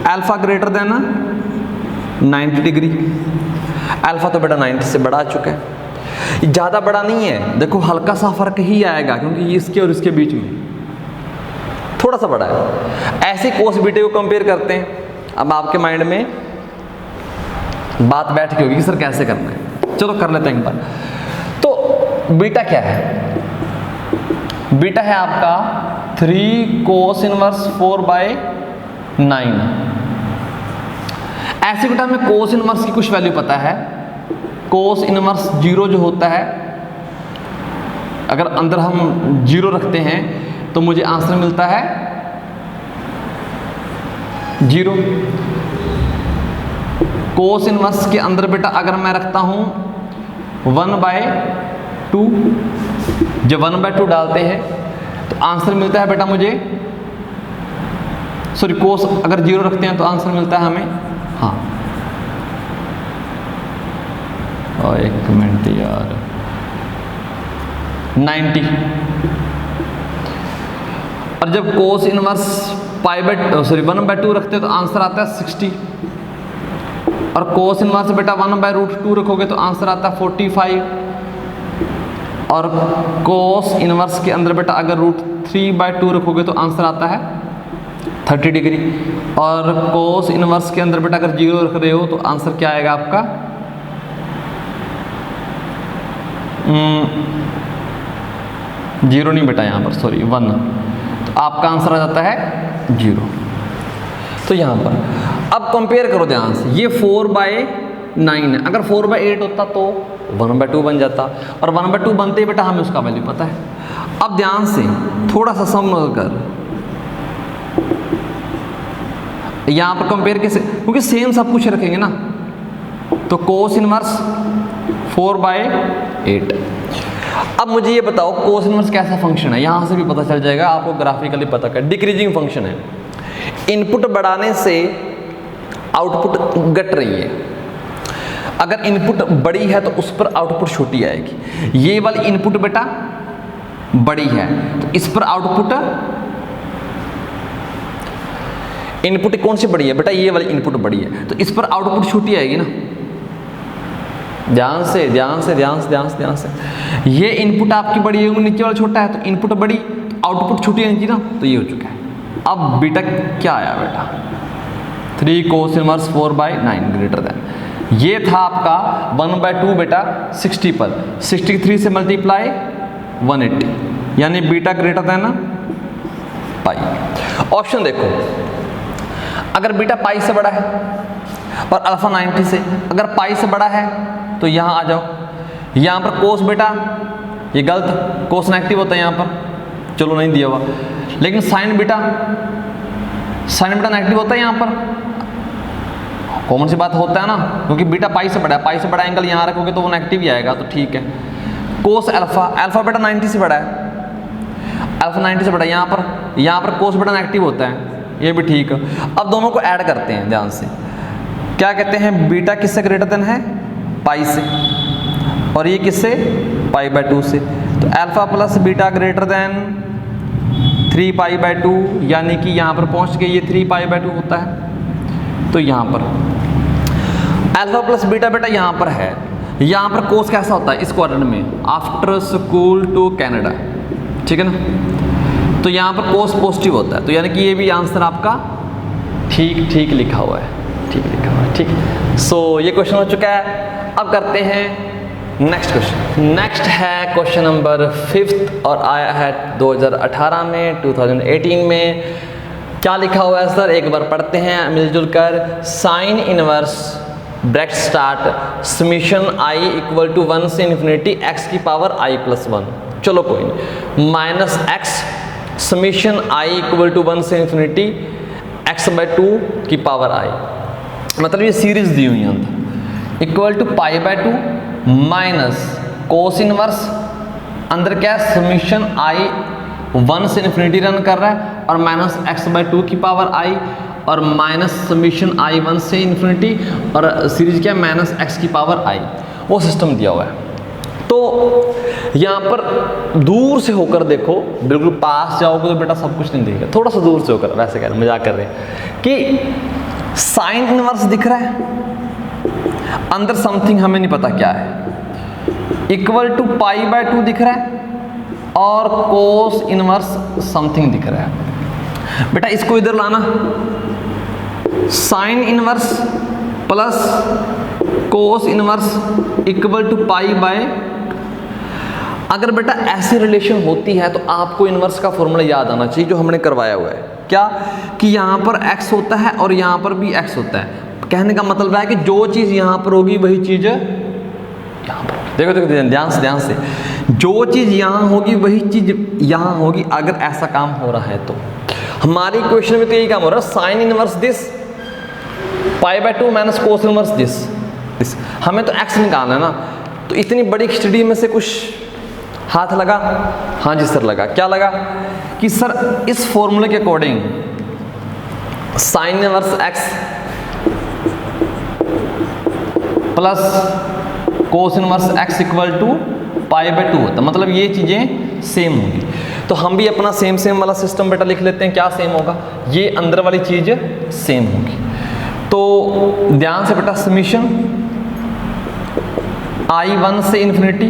Alpha greater than 90 degree, alpha तो बेटा 90 से बड़ा आ चुका है, ज़्यादा बड़ा नहीं है। देखो हल्का सा फर्क ही आएगा क्योंकि इसके और इसके बीच में थोड़ा सा बड़ा है। ऐसे कोस बीटे को कंपेयर करते हैं। अब आपके माइंड में बात बैठ गई होगी कि सर कैसे करना है, चलो कर लेते हैं एक बार। तो बीटा क्या है, बीटा है आपका 3 cos इनवर्स 4/9। ऐसे बेटा हमें कोस इनवर्स की कुछ वैल्यू पता है। कोस इनवर्स 0 जो होता है, अगर अंदर हम 0 रखते हैं तो मुझे आंसर मिलता है 0। कोस इनवर्स के अंदर बेटा अगर मैं रखता हूं 1/2, जब 1/2 डालते हैं तो आंसर मिलता है बेटा मुझे, सॉरी कोस अगर 0 रखते हैं तो आंसर मिलता है हमें, हाँ और 1 मिनट यार, 90। और जब कोस इनवर्स 1/2 रखते हैं तो आंसर आता है 60। और कोस इनवर्स बेटा 1/√2 रखोगे तो आंसर आता है 45। और कोस इनवर्स के अंदर बेटा अगर √3/2 रखोगे तो आंसर आता है 30 डिग्री। और कोस इनवर्स के अंदर बेटा अगर 0 रख रहे हो तो आंसर क्या आएगा आपका, 0 नहीं बेटा यहाँ पर, सॉरी 1, तो आपका आंसर आ जाता है 0। तो यहाँ पर अब कंपेयर करो ध्यान से, ये 4/9 है, अगर 4/8 होता तो 1/2 बन जाता, और 1/2 बनते ही बेटा हमें उसका वैल्यू पता है। अब ध्यान से थोड़ा सा समझ कर, यहाँ पर कंपेयर कैसे, क्योंकि सेम सब कुछ रखेंगे ना, तो कोस इनवर्स 4/8। अब मुझे ये बताओ कोस इनवर्स कैसा फंक्शन है, यहाँ से भी पता चल जाएगा आपको, ग्राफिकली पता कर, डिक्रीजिंग फंक्शन है। इनपुट बढ़ाने से आउटपुट घट रही है, अगर इनपुट बड़ी है तो उस पर आउटपुट छोटी आएगी। ये वाली इनपुट बेटा बड़ी है तो इस पर आउटपुट, इनपुट कौन सी बड़ी है बेटा, ये वाली इनपुट बड़ी है तो इस पर आउटपुट छोटी आएगी ना। ध्यान से ध्यान से ध्यान से ध्यान से ध्यान से, ये इनपुट आपकी बड़ी है, नीचे वाला छोटा है, तो इनपुट बड़ी तो आउटपुट छोटी आनी चाहिए ना, तो ये हो चुका है। अब बीटा क्या आया बेटा, 3 cos इनवर्स 4/9 ग्रेटर देन, ये था आपका 1/2 बेटा 60 पर, 63 से मल्टीप्लाई 180, यानी beta greater than pi. Option देखो, अगर बीटा पाई से बड़ा है और अल्फा 90 से, अगर पाई से बड़ा है तो यहाँ आ जाओ। यहाँ पर कोस बेटा, ये गलत, कोस नेगेटिव होता है यहाँ पर, चलो नहीं दिया हुआ। लेकिन साइन बेटा नेगेटिव होता है यहाँ पर, कॉमन सी बात होता है ना, क्योंकि बीटा पाई से बड़ा है, पाई से बड़ा एंगल यहाँ रखोगे तो वो नेगेटिव ही आएगा, तो ठीक है। कोस अल्फा बेटा 90 से बड़ा है, अल्फा 90 से बड़ा है, यहाँ पर कोस बेटा नेगेटिव होता है, ये भी ठीक है। अब दोनों को ऐड करते हैं ध्यान से, क्या कहते हैं, बीटा किससे ग्रेटर देन है, पाई से, और ये किससे, पाई बाय 2 से। तो alpha plus beta greater than 3 pi by 2, यानी कि यहाँ पर पहुँच गए, ये 3 पाई बाय 2 होता है। तो यहाँ पर अल्फा प्लस बीटा बेटा यहाँ पर है, यहाँ पर कोस कैसा होता है इस क्वाड्रेंट में, आफ्टर स्कूल टू कनाडा, ठीक है ना। तो यहाँ पर कोस पॉजिटिव होता है, तो यानी कि ये भी आंसर आपका ठीक लिखा हुआ है, ठीक लिखा हुआ है, ठीक। सो ये क्वेश्चन हो चुका है। अब करते हैं नेक्स्ट क्वेश्चन। नेक्स्ट है क्वेश्चन नंबर 5 और आया है 2018 में, 2018 में। क्या लिखा हुआ है सर, एक बार पढ़ते हैं मिलजुल कर। Sine inverse bracket start summation i equal to 1 से इन्फिनिटी एक्स की पावर आई प्लस 1, चलो कोई नहीं, minus x summation i equal to 1 से इन्फिनिटी एक्स बाय 2 की पावर आई, मतलब ये सीरीज दी हुई है अंदर, equal to pi by 2 minus cos inverse, अंदर क्या है, समीशन आई 1 से इन्फिनिटी रन कर रहा है, और माइनस एक्स बाय 2 की पावर आई, और माइनस समीशन आई 1 से इन्फिनिटी, और सीरीज क्या है, माइनस एक्स की पावर आई, वो सिस्टम दिया हुआ है। तो यहाँ पर दूर से होकर देखो, बिल्कुल पास जाओगे तो बेटा सब कुछ नहीं दिखेगा, थोड़ा सा दूर से होकर, वैसे कह रहे मजाक कर रहे हैं कि साइन इनवर्स दिख रहा है, अंदर समथिंग हमें नहीं पता क्या है, इक्वल टू पाई बाय 2 दिख रहा है, और कोस इनवर्स समथिंग दिख रहा है। बेटा इसको इधर लाना, sine inverse plus cos inverse equal to pi by, अगर बेटा ऐसी रिलेशन होती है तो आपको इनवर्स का फॉर्मूला याद आना चाहिए जो हमने करवाया हुआ है, क्या कि यहाँ पर x होता है और यहाँ पर भी x होता है। कहने का मतलब है कि जो चीज़ यहाँ पर होगी वही चीज़ यहाँ पर, देखो ध्यान से, जो चीज़ यहाँ होगी वही चीज़ यहाँ होगी, अगर ऐसा काम हो रहा है तो। हमारी क्वेश्चन में तो यही काम हो रहा है, sine inverse this pi by 2 minus cos inverse this, हमें तो x निकालना है ना। तो इतनी बड़ी स्टडी में से कुछ हाथ लगा, हाँ जी सर लगा, क्या लगा कि सर इस फॉर्मूले के according sine inverse x plus cos inverse x equal to pi by 2 होता है, मतलब ये चीज़ें सेम होंगी। तो हम भी अपना सेम वाला सिस्टम बेटा लिख लेते हैं, क्या सेम होगा, ये अंदर वाली चीज़ सेम होगी। तो ध्यान से बेटा, समीशन आई 1 से इन्फिनिटी,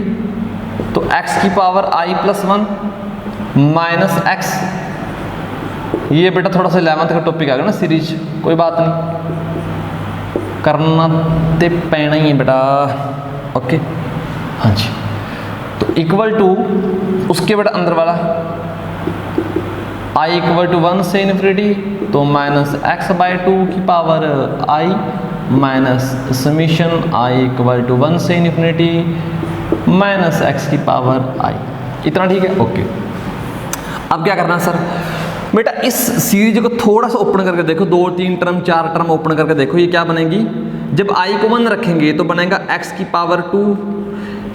तो x की power i plus 1 minus x, ये बेटा थोड़ा सा 11th का टॉपिक आ गया ना सीरीज, कोई बात नहीं, करना ते पैना ही है बेटा, ओके हाँ जी। तो इक्वल टू उसके बेटा अंदर वाला i इक्वल टू 1 से इन्फिनिटी, तो माइनस एक्स बाय 2 की power i minus summation i equal to 1 से इन्फिनिटी माइनस एक्स की पावर i, इतना ठीक है, ओके। अब क्या करना है सर, बेटा इस सीरीज को थोड़ा सा ओपन करके देखो, 2 3 टर्म 4 टर्म ओपन करके देखो, ये क्या बनेगी, जब i को 1 रखेंगे तो बनेगा x की पावर 2,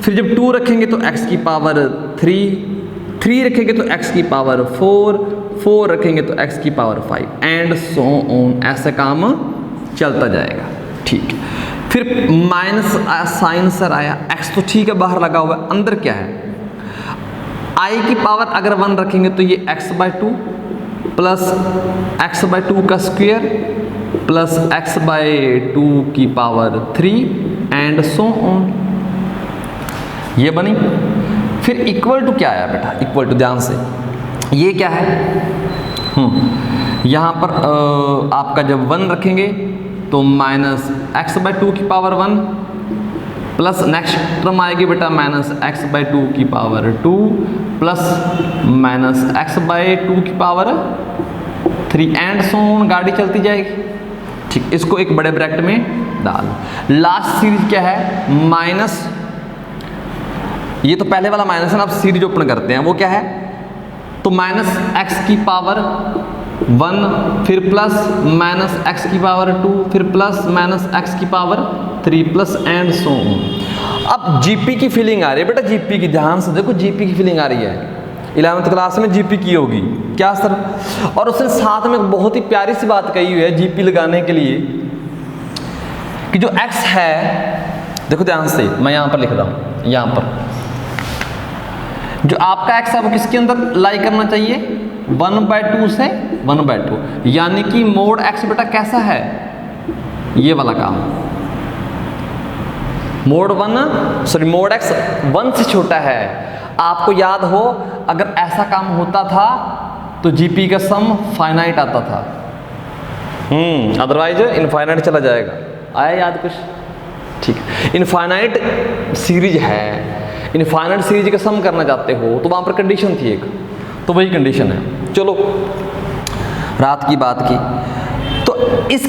फिर जब 2 रखेंगे तो x की पावर 3 रखेंगे तो x की पावर 4 रखेंगे तो x की पावर 5 एंड सो ऑन, ऐसा काम चलता जाएगा, ठीक है। फिर माइनस साइन सर आया, x तो ठीक है बाहर लगा हुआ है, अंदर क्या है, i की पावर अगर 1 रखेंगे तो ये x by 2 plus x by 2 का स्क्वायर प्लस x बाय 2 की पावर 3 एंड सो ऑन, ये बनी। फिर इक्वल टू क्या आया बेटा, इक्वल टू ध्यान से, ये क्या है, यहाँ पर आपका जब 1 रखेंगे तो माइनस एक्स बाय 2 की पावर 1 प्लस नेक्स्ट टर्म आएगी बेटा माइनस एक्स बाई 2 की power 2 plus minus x by 2 की पावर 3 एंड सो ऑन, गाड़ी चलती जाएगी। ठीक, इसको एक बड़े ब्रैकेट में डाल। लास्ट सीरीज क्या है, माइनस, ये तो पहले वाला माइनस है ना, अब सीरीज ओपन करते हैं, वो क्या है, तो माइनस एक्स की पावर 1 फिर प्लस माइनस एक्स की पावर 2 फिर प्लस माइनस एक्स की power 3 plus and so on. अब जीपी की फीलिंग आ रही है बेटा, जीपी की, ध्यान से देखो, जीपी की फीलिंग आ रही है। 11वीं क्लास में जीपी की होगी क्या सर, और उसने साथ में बहुत ही प्यारी सी बात कही हुई है जीपी लगाने के लिए कि जो एक्स है, देखो ध्यान से, मैं यहां पर लिख रहा हूं, यहां पर जो आपका एक्स है वो किसके अंदर लाई करना चाहिए, 1/2 से 1/2, यानी कि मोड एक्स बेटा कैसा है, ये वाला काम, मोड एक्स 1 से छोटा है। आपको याद हो अगर ऐसा काम होता था तो जीपी का सम फाइनाइट आता था, अदरवाइज इनफाइनाइट चला जाएगा। आया याद कुछ, ठीक, इनफाइनाइट सीरीज है, इनफाइनाइट सीरीज का सम करना चाहते हो तो वहां पर कंडीशन थी एक, तो वही कंडीशन है। चलो रात की बात की, तो इस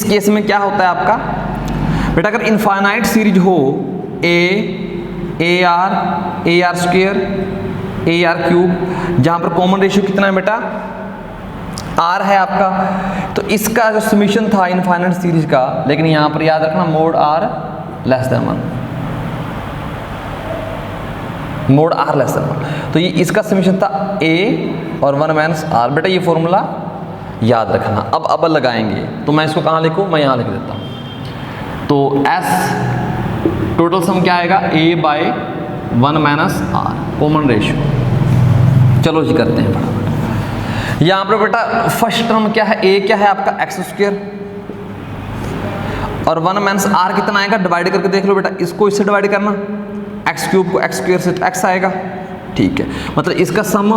केस में क्या होता है आपका बेटा, अगर इनफाइनाइट सीरीज हो A R square A R cube, जहां पर कॉमन रेशियो कितना है बेटा, आर है आपका, तो इसका जो समीशन था इनफाइनाइट सीरीज का, लेकिन यहां पर याद रखना mod R less than 1, mod R less than 1, तो ये इसका समीशन था ए और 1 माइनस आर। बेटा ये फॉर्मूला याद रखना। अब लगाएंगे तो मैं इसको कहाँ लिखूँ, मैं यहाँ लिख देता हूँ। तो एस टोटल सम क्या आएगा, A by 1 minus R, common ratio. चलो जी करते हैं फटाफट। यहाँ पर बेटा फर्स्ट टर्म क्या है, ए क्या है आपका एक्स स्क्वायर, और 1 माइनस आर कितना आएगा, डिवाइड करके देख लो बेटा, इसको इससे डिवाइड करना, एक्स क्यूब को एक्स स्क्वायर से तो एक्स आएगा, ठीक है, मतलब इसका सम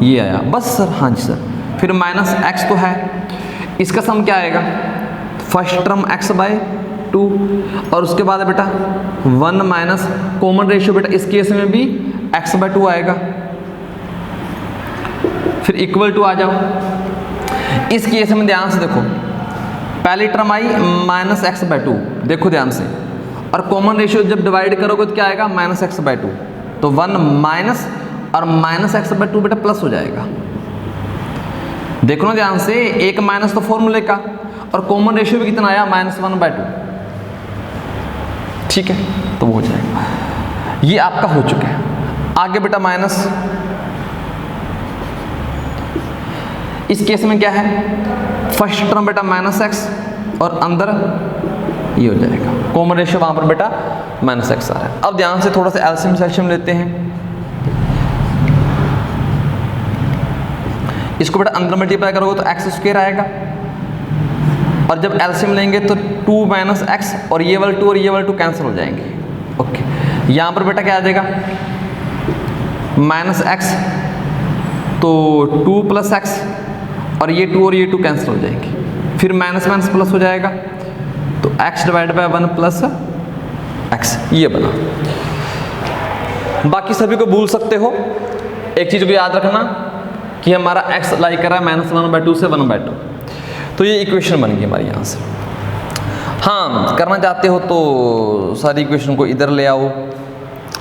ये आया बस सर। हाँ जी सर, फिर माइनस एक्स तो है, इसका सम क्या आएगा, फर्स्ट टर्म एक्स बाय 2, और उसके बाद बेटा 1 माइनस कॉमन रेशियो बेटा इस केस में भी एक्स बाय 2 आएगा, फिर इक्वल टू आ जाओ। इस केस में ध्यान से देखो, पहली term I minus x by 2, देखो ध्यान से, और कॉमन रेशियो जब डिवाइड करोगे तो क्या आएगा, माइनस एक्स बाय 2, तो 1 माइनस और माइनस एक्स बाय 2 बेटा प्लस हो जाएगा। देखो ना ध्यान से, एक माइनस तो फॉर्मूले का, और कॉमन रेशियो भी कितना आया, -1/2, ठीक है, तो वो हो जाएगा। ये आपका हो चुका है। आगे बेटा माइनस, इस केस में क्या है, फर्स्ट टर्म बेटा माइनस एक्स और अंदर ये हो जाएगा, कॉमन रेशियो वहां पर बेटा माइनस एक्स आ रहा है। अब ध्यान से थोड़ा सा एलसीएम सेल्सियम लेते हैं, इसको बेटा अंदर मल्टीप्लाई करोगे तो एक्स स्क्वायर आएगा, और जब एलसीएम लेंगे तो 2 माइनस एक्स और ये वाला 2 और ये वाला 2 कैंसिल हो जाएंगे। ओके, यहाँ पर बेटा क्या आ जाएगा, माइनस एक्स तो 2 प्लस एक्स, और ये 2 और ये 2 कैंसिल हो जाएंगे, फिर माइनस माइनस प्लस हो जाएगा, तो x divide by 1 plus x, ये बना। बाकी सभी को भूल सकते हो, एक चीज़ को याद रखना कि हमारा x लाई कर रहा है -1/2 से 1/2, तो ये इक्वेशन बन गई हमारी यहाँ से। हाँ, करना चाहते हो तो सारी इक्वेशन को इधर ले आओ,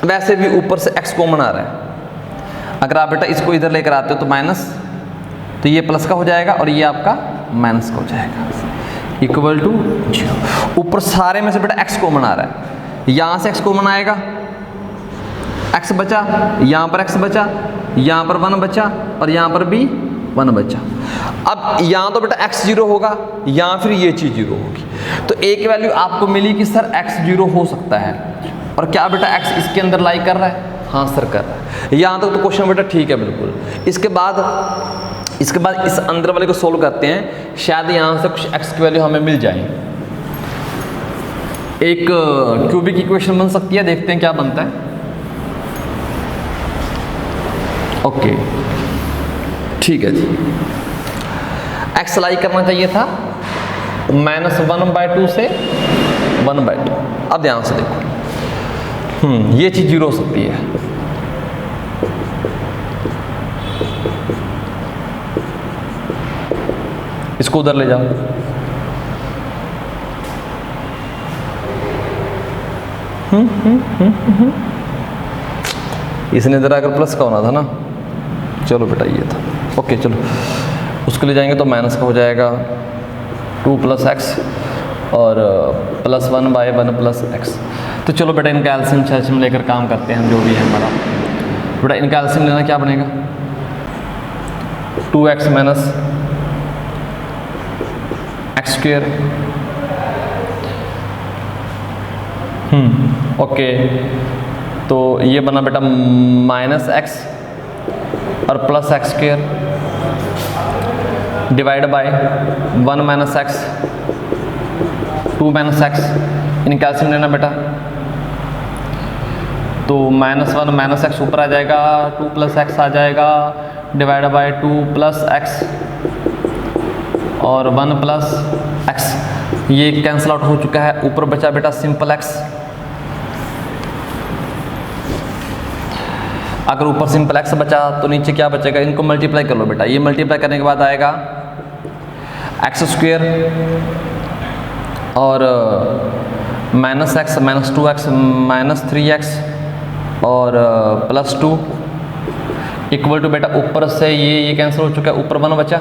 वैसे भी ऊपर से x कॉमन आ रहा है, अगर आप बेटा इसको इधर लेकर आते हो तो माइनस, तो ये प्लस का हो जाएगा और ये आपका माइनस का हो जाएगा, इक्वल टू 0। ऊपर सारे में से बेटा x कॉमन आ रहा है, यहाँ से x कॉमन आएगा, x बचा, यहाँ पर x बचा, यहाँ पर 1 बचा, और यहाँ पर भी 1 बचा। अब यहाँ तो बेटा x 0 होगा, यहाँ फिर ये चीज़ 0 होगी, तो एक वैल्यू आपको मिली कि सर x 0 हो सकता है, और क्या बेटा x इसके अंदर लाई कर रहा है, हाँ सर कर रहा है। यहाँ तक तो क्वेश्चन बेटा ठीक है बिल्कुल। इसके बाद इस अंदर वाले को सोल्व करते हैं, शायद यहाँ से कुछ x की वैल्यू हमें मिल जाए। एक क्यूबिक इक्वेशन बन सकती है, देखते हैं क्या बनता है। ओके ठीक है जी, x लाई करना चाहिए था -1/2 से 1/2। अब ध्यान से देखो, ये चीज़ 0 हो सकती है। इसको उधर ले जाओ, इसने इधर आकर प्लस का होना था ना। चलो बेटा ये था, ओके चलो उसको ले जाएंगे तो माइनस का हो जाएगा 2 + x और +1/1 + x। तो चलो बेटा इनका एल्सियम शैल्सियम लेकर काम करते हैं हम, जो भी है हमारा। बेटा इनका एल्सियम लेना क्या बनेगा, 2x - x²। ओके, तो ये बना बेटा -x और +x² divide by 1 - x 2 - x। In calcium लेना बेटा, तो -1 - x ऊपर आ जाएगा, 2 + x आ जाएगा डिवाइड बाय 2 + x और 1 + x। ये कैंसिल आउट हो चुका है, ऊपर बचा बेटा सिंपल x। अगर ऊपर सिंपल x बचा तो नीचे क्या बचेगा, इनको मल्टीप्लाई कर लो बेटा। ये मल्टीप्लाई करने के बाद आएगा x² और -x -2x -3x और +2 इक्वल टू बेटा ऊपर से ये कैंसिल हो चुका है, ऊपर 1 बचा,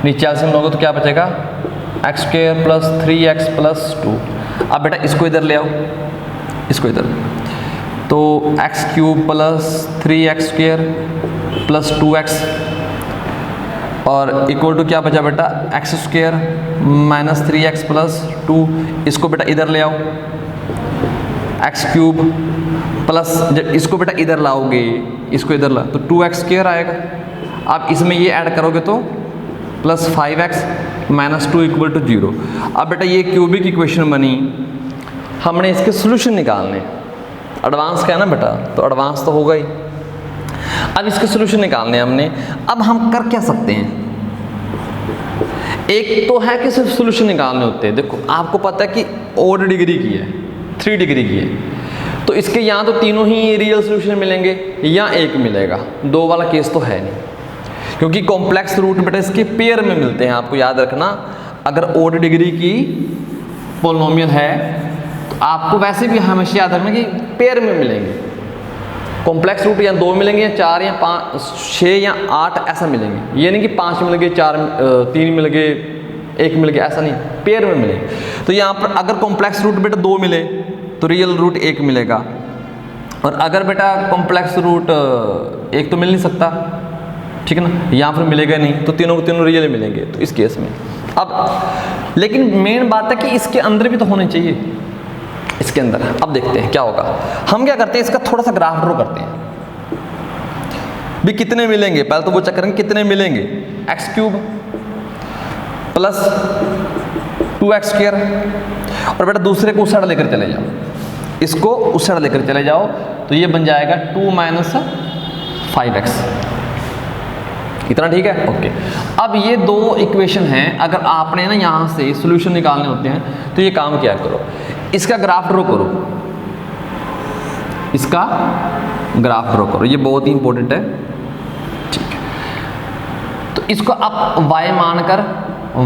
नीचे एल्सियम लोगे तो क्या बचेगा x² + 3x + 2। अब बेटा इसको इधर ले आओ, इसको इधर, तो x³ + 3x² + 2x और इक्वल टू क्या बचा बेटा x² - 3x + 2। इसको बेटा इधर ले आओ, x³ प्लस, जब इसको बेटा इधर लाओगे, इसको इधर ला तो 2x² आएगा। अब इसमें ये ऐड करोगे तो +5x - 2 = 0। अब बेटा ये क्यूबिक इक्वेशन बनी, हमने इसके सोल्यूशन निकालने। एडवांस का है ना बेटा, तो एडवांस तो होगा ही। अब इसके सोल्यूशन निकालने हमने। अब हम कर क्या सकते हैं, एक तो है कि सिर्फ सोल्यूशन निकालने होते हैं। देखो आपको पता है कि ओड डिग्री की है, 3 डिग्री की है, तो इसके यहाँ तो तीनों ही रियल सोल्यूशन मिलेंगे या एक मिलेगा, 2 वाला केस तो है नहीं, क्योंकि कॉम्प्लेक्स रूट बेटा इसके पेयर में मिलते हैं। आपको याद रखना, अगर ओड डिग्री की पोलिनोमियल है तो आपको वैसे भी हमेशा याद रखना कि पेयर में मिलेंगे। कॉम्प्लेक्स रूट या 2 मिलेंगे या 4 या 5 6 या 8 ऐसा मिलेंगे। ये नहीं कि 5 मिल गए, 3 मिल गए, 1 मिल गया, ऐसा नहीं, पेयर में मिलेंगे। तो यहाँ पर अगर कॉम्प्लेक्स रूट बेटा 2 मिले तो रियल रूट 1 मिलेगा, और अगर बेटा कॉम्प्लेक्स रूट 1 तो मिल नहीं सकता, ठीक है ना, यहाँ पर मिलेगा नहीं, तो तीनों को तीनों रियल मिलेंगे। तो इस केस में अब लेकिन मेन बात है कि इसके अंदर भी तो होने चाहिए, इसके अंदर। अब देखते हैं क्या होगा। हम क्या करते हैं, इसका थोड़ा सा ग्राफ ड्रॉ करते हैं भी कितने मिलेंगे। पहले तो वो चेक करेंगे कितने मिलेंगे, x³ + 2x² और बेटा दूसरे को उस साइड लेकर चले जाओ, इसको उस साइड लेकर चले जाओ, तो ये बन जाएगा 2 - 5x। इतना ठीक है, ओके। अब ये 2 इक्वेशन हैं, अगर आपने ना यहाँ से सॉल्यूशन निकालने होते हैं तो ये काम क्या करो, इसका ग्राफ ड्रॉ करो, इसका ग्राफ ड्रॉ करो, ये बहुत ही इंपॉर्टेंट है, ठीक है। तो इसको आप y मानकर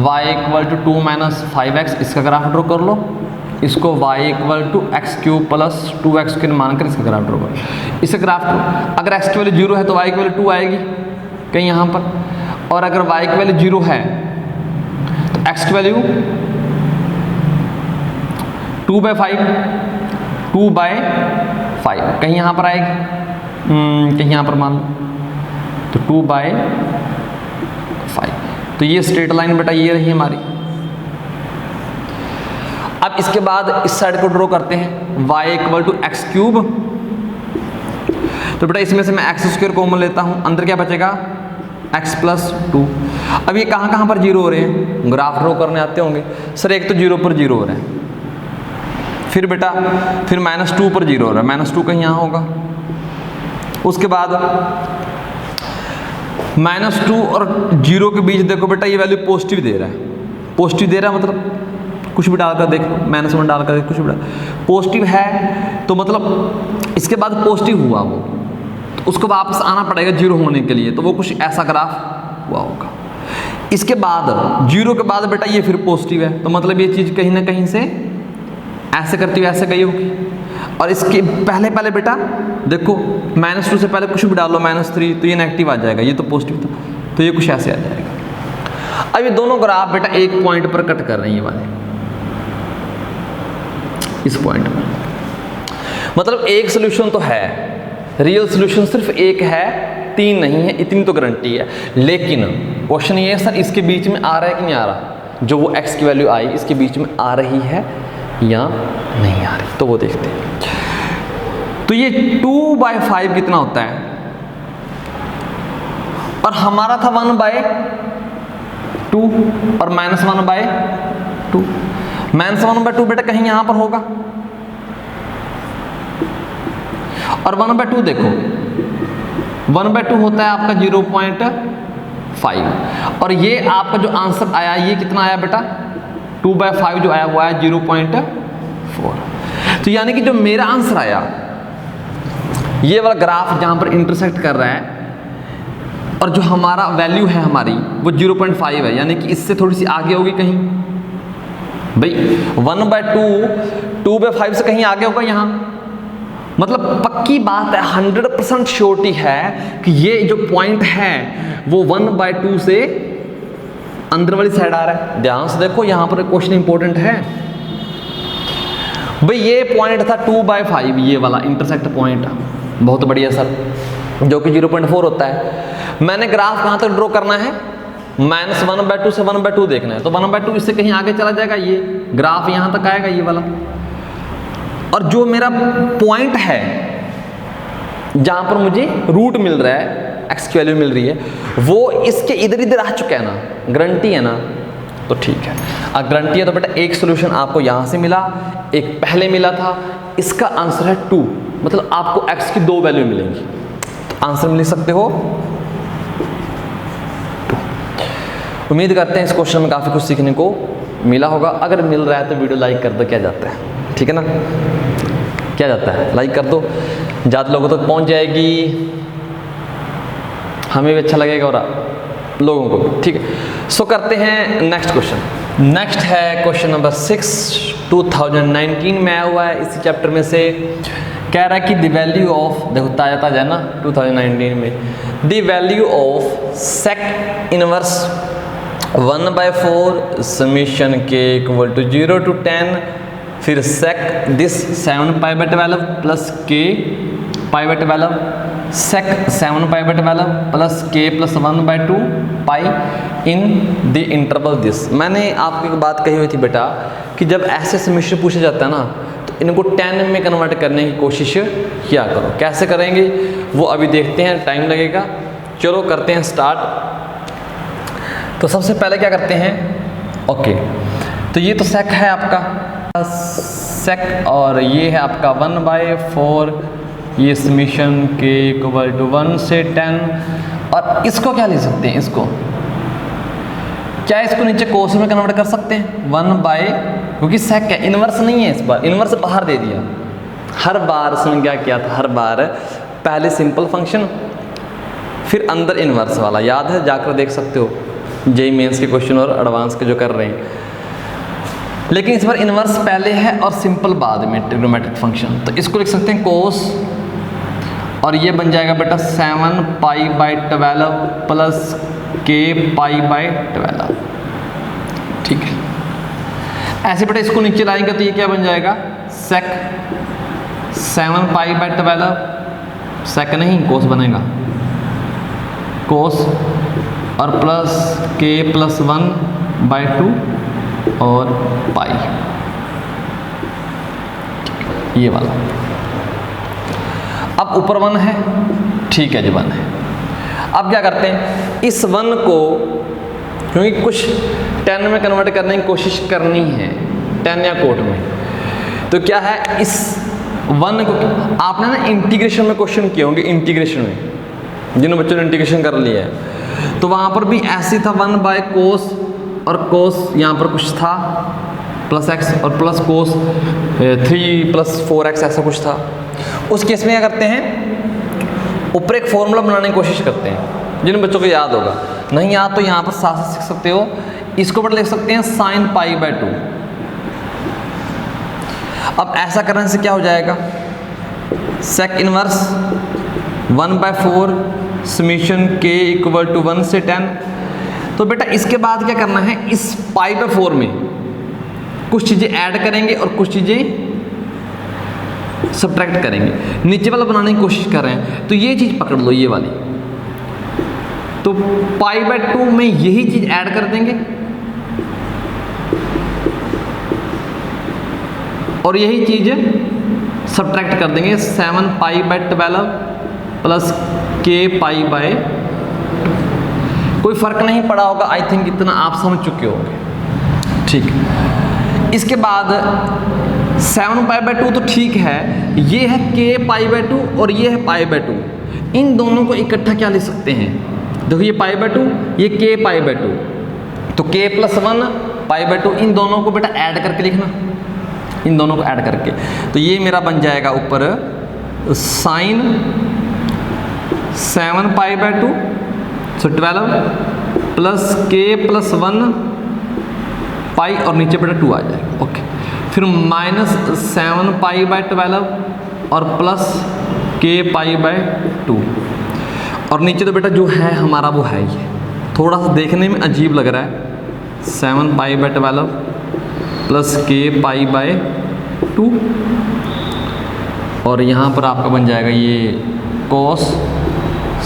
y = 2 - 5x इसका ग्राफ ड्रॉ कर लो, इसको y = x³ + 2x² मानकर इसका ग्राफ ड्रॉ करो। इसका ग्राफ अगर x की वैल्यू 0 है तो y की वैल्यू 2 आएगी कहीं यहाँ पर, और अगर y की वैल्यू 0 है तो x की वैल्यू 2/5 कहीं यहाँ पर आएगी, कहीं यहाँ पर मान लो, तो 2/5। तो ये स्ट्रेट लाइन बेटा ये रही हमारी। अब इसके बाद इस साइड को ड्रॉ करते हैं, y = x³। तो बेटा इसमें से मैं x² कॉमन लेता हूँ, अंदर क्या बचेगा x + 2। अब ये कहाँ कहाँ पर 0 हो रहे हैं, ग्राफ ड्रॉ करने आते होंगे सर, एक तो 0 पर 0 हो रहा है, फिर बेटा फिर -2 पर 0 हो रहा है, -2 कहीं यहाँ होगा, उसके बाद -2 और 0 के बीच देखो बेटा ये वैल्यू पॉजिटिव दे रहा है, पॉजिटिव दे रहा है मतलब कुछ भी डालकर देख लो, -1 डालकर कुछ भी डाल, पॉजिटिव है तो मतलब इसके बाद पॉजिटिव हुआ वो, तो उसको वापस आना पड़ेगा 0 होने के लिए, तो वो कुछ ऐसा ग्राफ हुआ होगा। इसके बाद 0 के बाद बेटा ये फिर पॉजिटिव है, तो मतलब ये चीज़ कहीं ना कहीं से ऐसे करती हुई ऐसे गई होगी। और इसके पहले पहले बेटा देखो -2 से पहले कुछ भी डाल लो, -3, तो ये नेगेटिव आ जाएगा, ये तो पॉजिटिव था, तो ये कुछ ऐसे आ जाएगा। अब ये दोनों ग्राफ बेटा एक पॉइंट पर कट कर रहे हैं, ये वाले इस पॉइंट में, मतलब एक सोल्यूशन तो है, रियल सोल्यूशन सिर्फ एक है, 3 नहीं है, इतनी तो गारंटी है। लेकिन क्वेश्चन ये है सर इसके बीच में आ रहा है कि नहीं आ रहा, जो वो x की वैल्यू आई इसके बीच में आ रही है या नहीं आ रही, तो वो देखते हैं। तो ये 2/5 कितना होता है, और हमारा था 1/2 और -1/2, -1/2 बेटा कहीं यहां पर होगा, और 1/2 देखो 1/2 होता है आपका 0.5, और ये आपका जो आंसर आया ये कितना आया बेटा, 2/5 जो आया वो आया 0.4। तो यानी कि जो मेरा आंसर आया, ये वाला ग्राफ जहां पर इंटरसेक्ट कर रहा है और जो हमारा वैल्यू है हमारी वो 0.5 है, यानी कि इससे थोड़ी सी आगे होगी कहीं भाई, 1/2 2/5 से कहीं आगे होगा यहाँ, मतलब पक्की बात है, 100% श्योरिटी है कि ये जो पॉइंट है वो 1/2 से अंदर वाली साइड आ रहा है। ध्यान से देखो यहाँ पर क्वेश्चन इंपॉर्टेंट है भाई, ये पॉइंट था 2/5, ये वाला इंटरसेक्ट पॉइंट, बहुत बढ़िया सर, जो कि 0.4 होता है। मैंने ग्राफ कहाँ तक ड्रॉ करना है, -1/2 से 1/2 देखना है, तो 1/2 इससे कहीं आगे चला जाएगा, ये ग्राफ यहाँ तक आएगा ये वाला, और जो मेरा पॉइंट है जहां पर मुझे रूट मिल रहा है, x की वैल्यू मिल रही है, वो इसके इधर इधर आ चुका है ना, गारंटी है ना, तो ठीक है। अब गारंटी है तो बेटा एक सोल्यूशन आपको यहां से मिला, एक पहले मिला था, इसका आंसर है 2, मतलब आपको x की 2 वैल्यू मिलेंगी, तो आंसर में लिख सकते हो 2। उम्मीद करते हैं इस क्वेश्चन में काफी कुछ सीखने को मिला होगा, अगर मिल रहा है तो वीडियो लाइक कर दो, क्या जाता है, ठीक है ना, क्या जाता है, लाइक कर दो, ज़्यादा लोगों तक पहुंच जाएगी, हमें भी अच्छा लगेगा और लोगों को भी, ठीक है। सो करते हैं नेक्स्ट क्वेश्चन। नेक्स्ट है क्वेश्चन नंबर 6, 2019 में आया हुआ है, इसी चैप्टर में से कह रहा है कि द वैल्यू ऑफ, देखो ताजा ताजा है ना 2019 में, the value of sec inverse 1/4 summation k = 0 to 10, फिर sec this 7π/12 plus k π/12, sec 7π/12 plus k + 1/2 pi in the interval this. मैंने आपको एक बात कही हुई थी बेटा कि जब ऐसे समीशन पूछा जाता है ना, तो इनको 10 में कन्वर्ट करने की कोशिश किया करो। कैसे करेंगे वो अभी देखते हैं, टाइम लगेगा, चलो करते हैं स्टार्ट। तो सबसे पहले क्या करते हैं, ओके, तो ये तो sec है आपका sec, और ये है आपका 1/4, ये समीशन k = 1 से 10, और इसको क्या ले सकते हैं, इसको क्या इसको नीचे कोस में कन्वर्ट कर सकते हैं, 1/, क्योंकि sec है, इनवर्स नहीं है, इस बार इनवर्स बाहर दे दिया। हर बार उसने क्या किया था, हर बार पहले सिंपल फंक्शन फिर अंदर इनवर्स वाला, याद है, जाकर देख सकते हो जेईई मेंस के क्वेश्चन और एडवांस के जो कर रहे हैं। लेकिन इस बार इनवर्स पहले है और सिंपल बाद में, ट्रिग्नोमेट्रिक फंक्शन, तो इसको लिख सकते हैं कोस, और ये बन जाएगा बेटा 7π/12 प्लस k π/12, ठीक है। ऐसे बेटा इसको नीचे लाएंगे तो ये क्या बन जाएगा, sec 7π/12, sec नहीं कोस बनेगा, कोस और प्लस k + 1/2 और पाई, ये वाला। अब ऊपर 1 है, ठीक है जी 1 है। अब क्या करते हैं, इस 1 को, क्योंकि कुछ 10 में कन्वर्ट करने की कोशिश करनी है, 10 या कोट में, तो क्या है, इस 1 को आपने ना इंटीग्रेशन में क्वेश्चन किए होंगे, इंटीग्रेशन में जिन बच्चों ने इंटीग्रेशन कर लिया है, तो वहां पर भी ऐसे था 1/cos, और कोस यहाँ पर कुछ था, प्लस एक्स और प्लस कोस 3 + 4x ऐसा कुछ था। उस केस में क्या करते हैं, ऊपर एक फॉर्मूला बनाने की कोशिश करते हैं, जिन बच्चों को याद होगा, नहीं याद तो यहाँ पर साथ साथ सीख सकते हो। इसको बट लिख सकते हैं sin π/2। अब ऐसा करने से क्या हो जाएगा, sec इनवर्स 1/4 समीशन k = 1 से 10। तो बेटा इसके बाद क्या करना है, इस π/4 में कुछ चीज़ें ऐड करेंगे और कुछ चीज़ें सब्ट्रैक्ट करेंगे। नीचे वाला बनाने की कोशिश कर रहे हैं, तो ये चीज़ पकड़ लो, ये वाली। तो π/2 में यही चीज़ ऐड कर देंगे और यही चीज़ सब्ट्रैक्ट कर देंगे, 7π/12 + k π/2। कोई फ़र्क नहीं पड़ा होगा, आई थिंक इतना आप समझ चुके होंगे। ठीक, इसके बाद 7π/2 तो ठीक है, ये है k π/2 और ये है π/2। इन दोनों को इकट्ठा क्या लिख सकते हैं, देखो ये π/2, ये k π/2, तो k + 1 π/2, इन दोनों को बेटा ऐड करके लिखना, इन दोनों को ऐड करके। तो ये मेरा बन जाएगा ऊपर sin 7π/2, सो 12 + k + 1 पाई और नीचे बेटा 2 आ जाएगा। ओके, फिर -7π/12 और प्लस k π/2 और नीचे तो बेटा जो है हमारा वो है, ये थोड़ा सा देखने में अजीब लग रहा है, 7π/12 + k π/2 और यहाँ पर आपका बन जाएगा ये cos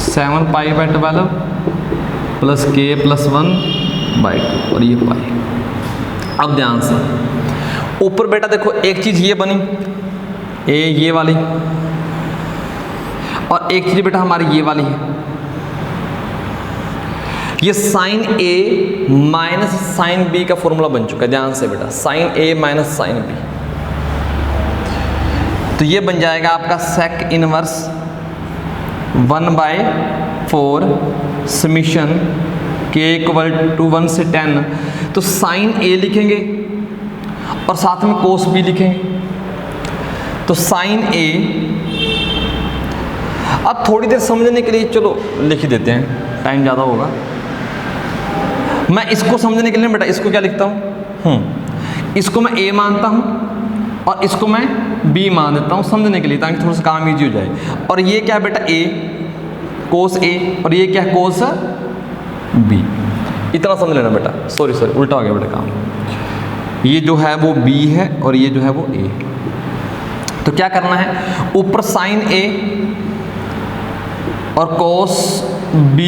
7π/12 + k + 1/2 और ये पाई। अब ध्यान से ऊपर बेटा देखो एक चीज़ ये बनी ये वाली, और एक चीज़ बेटा हमारी ये वाली है, ये sin A - sin B का फॉर्मूला बन चुका है। ध्यान से बेटा sin A - sin B, तो ये बन जाएगा आपका sec इनवर्स 1/4 समीशन k = 1 से 10। तो sin A लिखेंगे और साथ में cos B लिखेंगे, तो sin A। अब थोड़ी देर समझने के लिए चलो लिख ही देते हैं, टाइम ज़्यादा होगा। मैं इसको समझने के लिए बेटा इसको क्या लिखता हूँ, इसको मैं A मानता हूँ और इसको मैं B मान देता हूँ समझने के लिए, ताकि थोड़ा सा काम ईजी हो जाए। और ये क्या है बेटा A cos A और ये क्या है cos B, इतना समझ लेना बेटा। सॉरी उल्टा हो गया बेटा काम, ये जो है वो B है और ये जो है वो A। तो क्या करना है, ऊपर sin A और cos B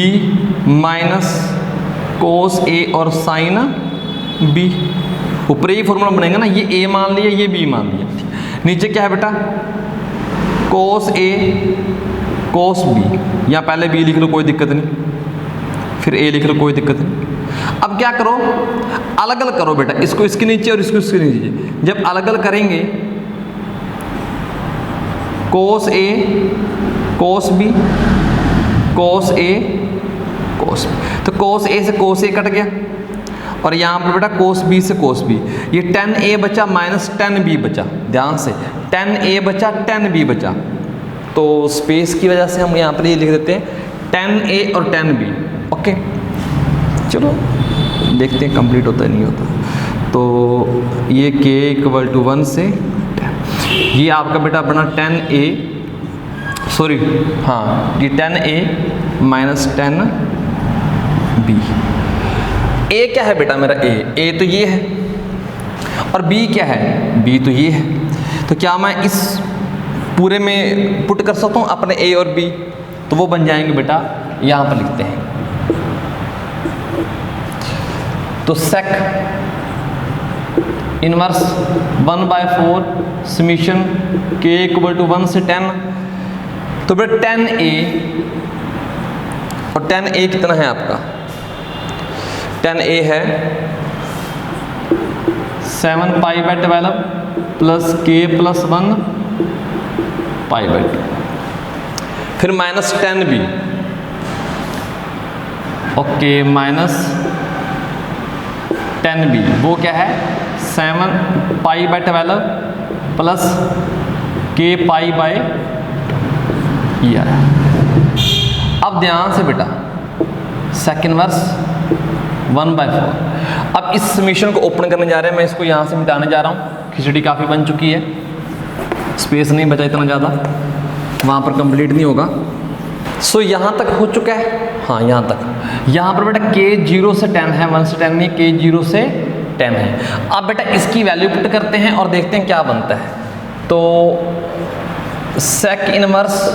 minus cos A और sin B, ऊपर ये फॉर्मूला बनेगा ना, ये A मान लिया ये B मान लिया। नीचे क्या है बेटा cos A cos B, या पहले B लिख लो कोई दिक्कत नहीं, फिर A लिख लो कोई दिक्कत नहीं। अब क्या करो, अलग अलग करो बेटा, इसको इसके नीचे और इसको इसके नीचे। जब अलग अलग करेंगे cos A cos B cos A cos B, तो cos A से cos A कट गया और यहाँ पर बेटा cos B से cos B, ये 10A बचा माइनस 10B बचा। ध्यान से 10A बचा 10B बचा, तो स्पेस की वजह से हम यहाँ पर ये लिख देते हैं 10A और 10B। ओके, चलो देखते हैं कंप्लीट होता है नहीं होता। तो ये k = 1 से 10, ये आपका बेटा बना 10A, सॉरी हाँ ये 10A - 10B। A क्या है बेटा मेरा A तो ये है, और B क्या है B तो ये है। तो क्या मैं इस पूरे में पुट कर सकता हूँ अपने A और B, तो वो बन जाएंगे बेटा, यहाँ पर लिखते हैं। तो sec इनवर्स 1/4 समीशन k = 1 से 10, तो बेटा 10A और 10A कितना है आपका, 10A है 7π/12 + k + 1 π/2, फिर -10B, ओके -10B वो क्या है 7 pi by 12 plus k pi by ये आया। अब ध्यान से बेटा सेकंड वर्स 1/4। अब इस समीशन को ओपन करने जा रहे हैं, मैं इसको यहाँ से मिटाने जा रहा हूँ। खिचड़ी काफ़ी बन चुकी है, स्पेस नहीं बचा इतना ज़्यादा, वहाँ पर कंप्लीट नहीं होगा। सो यहाँ तक हो चुका है, हाँ यहाँ तक। यहाँ पर बेटा k 0 से 10 है, 1 से 10 नहीं, k 0 से 10 है। अब बेटा इसकी वैल्यू पुट करते हैं और देखते हैं क्या बनता है। तो sec इनवर्स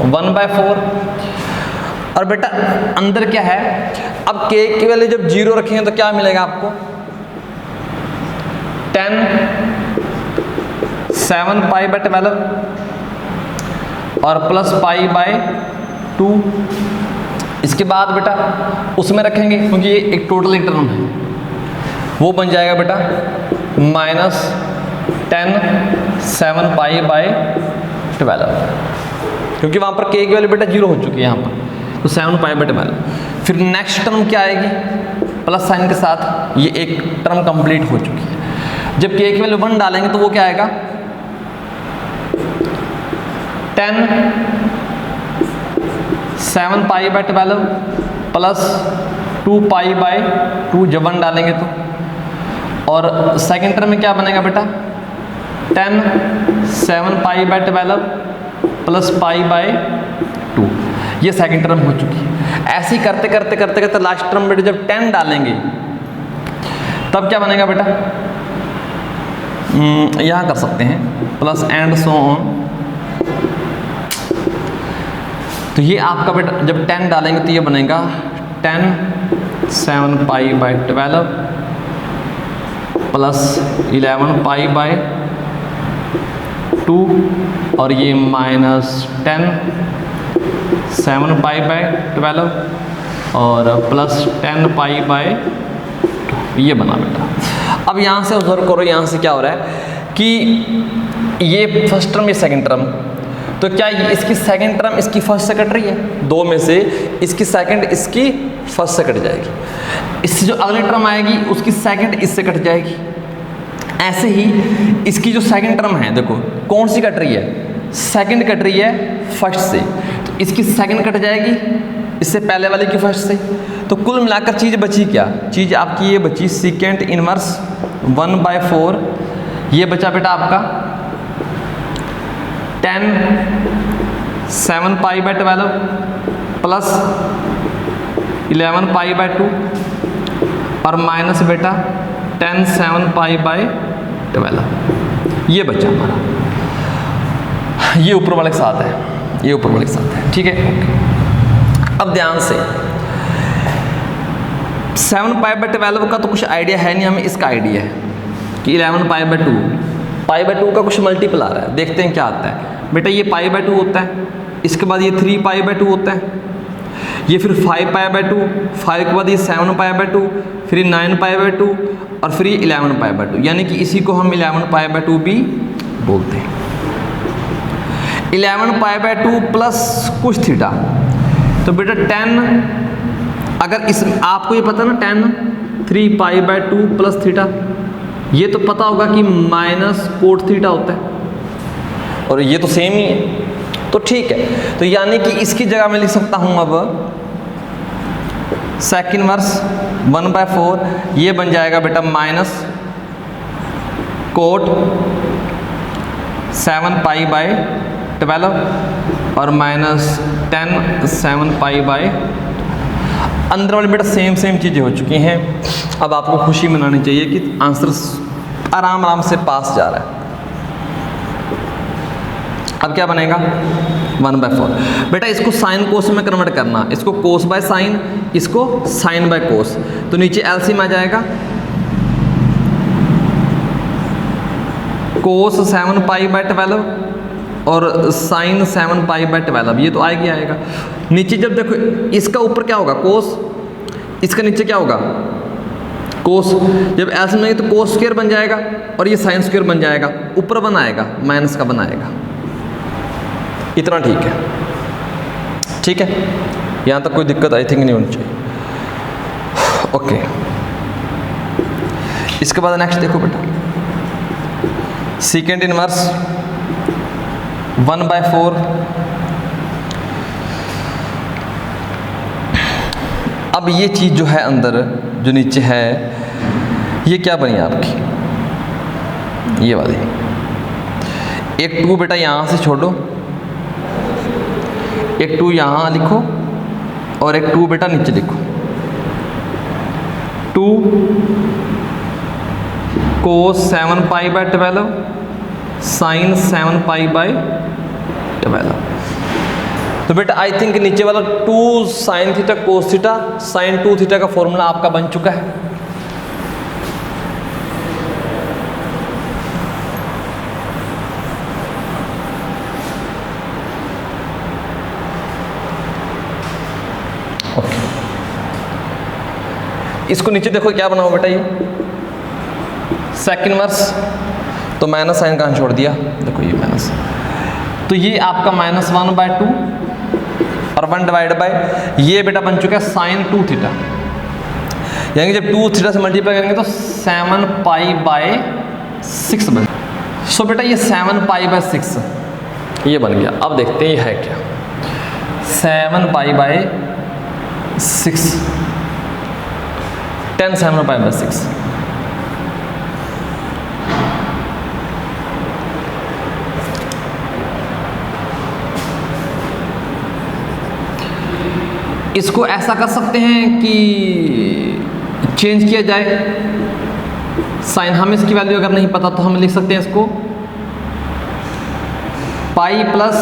1/4 और बेटा अंदर क्या है, अब k की वैल्यू जब 0 रखेंगे तो क्या मिलेगा आपको, 10 7 पाई बाय 12 और प्लस पाई बाय 2। इसके बाद बेटा उसमें रखेंगे क्योंकि ये एक टोटल एक टर्म है, वो बन जाएगा बेटा माइनस 10 7 पाई बाय 12, क्योंकि वहाँ पर k की वैल्यू बेटा 0 हो चुकी है यहाँ पर, तो 7 पाई बाय 12। फिर नेक्स्ट टर्म क्या आएगी, प्लस साइन के साथ, ये एक टर्म कंप्लीट हो चुकी है। जब k की वैल्यू 1 डालेंगे तो वो क्या आएगा, 10 7 pi by 12 plus 2 pi by 2, जब 1 डालेंगे तो। और सेकेंड टर्म में क्या बनेगा बेटा, 10 7 pi by 12 plus pi by 2, ये सेकेंड टर्म हो चुकी है। ऐसे ही करते करते करते करते लास्ट टर्म में जब 10 डालेंगे तब क्या बनेगा बेटा, यहाँ कर सकते हैं प्लस एंड सो ऑन। तो ये आपका बेटा जब 10 डालेंगे तो ये बनेगा 10 7 pi by 12 plus 11 pi by 2 और ये माइनस 10 7 पाई बाय 12 और प्लस 10 पाई बाय 2, ये बना बेटा। अब यहाँ से ऑब्जर्व करो, यहाँ से क्या हो रहा है कि ये फर्स्ट टर्म ये सेकंड टर्म, तो क्या ये इसकी सेकंड टर्म इसकी फर्स्ट से कट रही है, दो में से इसकी सेकंड इसकी फर्स्ट से कट जाएगी, इससे जो अगली टर्म आएगी उसकी सेकंड इससे कट जाएगी। ऐसे ही इसकी जो सेकंड टर्म है देखो कौन सी कट रही है, सेकंड कट रही है फर्स्ट से, तो इसकी सेकंड कट जाएगी इससे पहले वाले की फर्स्ट से। तो कुल मिलाकर चीज़ बची क्या, चीज़ आपकी ये बची सेकेंड इनवर्स 1/4, ये बचा बेटा आपका 10 7 pi by 12 plus 11 pi by 2 और माइनस बेटा 10 7 पाई बाय 12, ये बचा हमारा। ये ऊपर वाले के साथ है, ये ऊपर वाले के साथ है, ठीक है ओके। अब ध्यान से 7 पाई बाय 12 का तो कुछ आइडिया है नहीं हमें, इसका आइडिया है कि 11 पाई बाय 2 का कुछ मल्टीपल आ रहा है, देखते हैं क्या आता है। बेटा ये पाई बाय 2 होता है, इसके बाद ये 3 पाई बाय 2 होता है, ये फिर 5 पाई बाय 2, 5 के बाद ये 7 पाई बाय 2, फिर 9 पाई बाय 2 और फिर ये 11 पाई बाय 2, यानी कि इसी को हम 11 पाई बाय 2 भी बोलते हैं। 11 पाई बाय 2 प्लस कुछ थीटा, तो बेटा 10, अगर इस आपको ये पता ना 10 3 पाई बाय 2 प्लस थीटा, ये तो पता होगा कि माइनस कोट थीटा होता है और ये तो सेम ही है, तो ठीक है। तो यानी कि इसकी जगह मैं लिख सकता हूं अब सेक इनवर्स 1/4, ये बन जाएगा बेटा माइनस कोट 7 पाई बाय 12 और माइनस 10 7 पाई बाय। अंदर वाले बेटा सेम चीज़ें हो चुकी हैं। अब आपको खुशी मनानी चाहिए कि आंसर आराम से पास जा रहा है। अब क्या बनेगा 1/4, बेटा इसको साइन कोस में कन्वर्ट करना, इसको कोस बाय साइन, इसको साइन बाय कोस, तो नीचे एलसीएम आ जाएगा कोस 7 पाई बाय 12 और साइन 7 पाई बाय 12, ये तो आएगा। नीचे जब देखो इसका ऊपर क्या होगा कोस, इसका नीचे क्या होगा कोस, जब एलसीएम नहीं तो कोस स्क्वायर बन जाएगा और ये साइन स्क्वायर बन जाएगा, ऊपर 1 आएगा माइनस का 1 आएगा। इतना ठीक है, यहाँ तक कोई दिक्कत आई थिंक नहीं होनी चाहिए। ओके, इसके बाद नेक्स्ट देखो बेटा सेकेंड इनवर्स 1/4 अब ये चीज़ जो है अंदर जो नीचे है ये क्या बनी आपकी, ये वाली। एक 2 बेटा यहाँ से छोड़ो, एक 2 यहाँ लिखो और एक 2 बेटा नीचे लिखो। 2 cos 7π/12 sin 7π/12। तो बेटा आई थिंक नीचे वाला 2 sin theta cos theta sin 2 theta का फॉर्मूला आपका बन चुका है। इसको नीचे देखो क्या बना हुआ बेटा, ये सेकंड वर्स, तो माइनस साइन कहाँ छोड़ दिया, देखो ये माइनस, तो ये आपका -1/2 और 1 डिवाइड बाय ये बेटा बन चुका है sin 2 थीटा, यानी जब 2 थीटा से मल्टीप्लाई करेंगे तो 7π/6 बन। सो बेटा ये 7π/6 ये बन गया। अब देखते हैं ये है क्या, 7π/6 10 7π/6। इसको ऐसा कर सकते हैं कि चेंज किया जाए साइन, हमें इसकी वैल्यू अगर नहीं पता तो हम लिख सकते हैं इसको पाई प्लस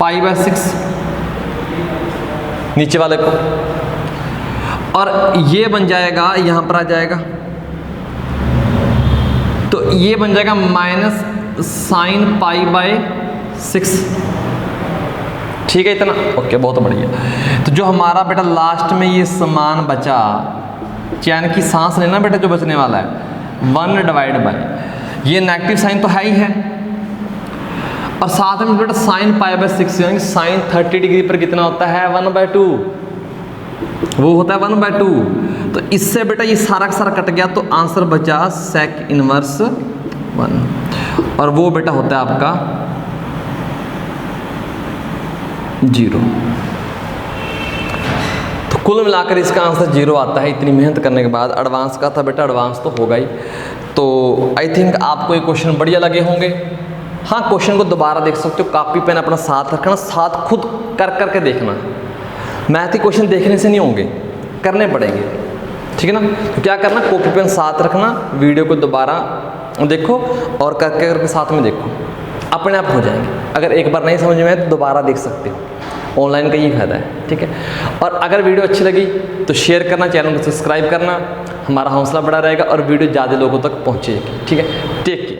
π/6 नीचे वाले को, और ये बन जाएगा यहाँ पर आ जाएगा, तो ये बन जाएगा -sin π/6। ठीक है इतना, ओके बहुत बढ़िया। तो जो हमारा बेटा लास्ट में ये समान बचा, चैन की सांस लेना बेटा जो बचने वाला है 1 डिवाइड बाय ये नेगेटिव साइन तो है ही है, और साथ में बेटा sin π/6 यानी sin 30 डिग्री पर कितना होता है 1/2, वो होता है 1/2। तो इससे बेटा ये सारा का सारा कट गया, तो आंसर बचा sec इनवर्स 1, और वो बेटा होता है आपका 0। तो कुल मिलाकर इसका आंसर 0 आता है। इतनी मेहनत करने के बाद, एडवांस का था बेटा, एडवांस तो होगा ही। तो आई थिंक आपको ये क्वेश्चन बढ़िया लगे होंगे। हाँ, क्वेश्चन को दोबारा देख सकते हो, कॉपी पेन अपना साथ रखना, साथ खुद कर करके देखना। मैथ के क्वेश्चन देखने से नहीं होंगे, करने पड़ेंगे, ठीक है ना। तो क्या करना, कॉपी पेन साथ रखना, वीडियो को दोबारा देखो और करके साथ में देखो, अपने आप हो जाएंगे। अगर एक बार नहीं समझ में आए तो दोबारा देख सकते हो, ऑनलाइन का ये फायदा है, ठीक है। और अगर वीडियो अच्छी लगी तो शेयर करना, चैनल को सब्सक्राइब करना, हमारा हौसला बढ़ा रहेगा और वीडियो ज़्यादा लोगों तक पहुँचेगी, ठीक है। Take care.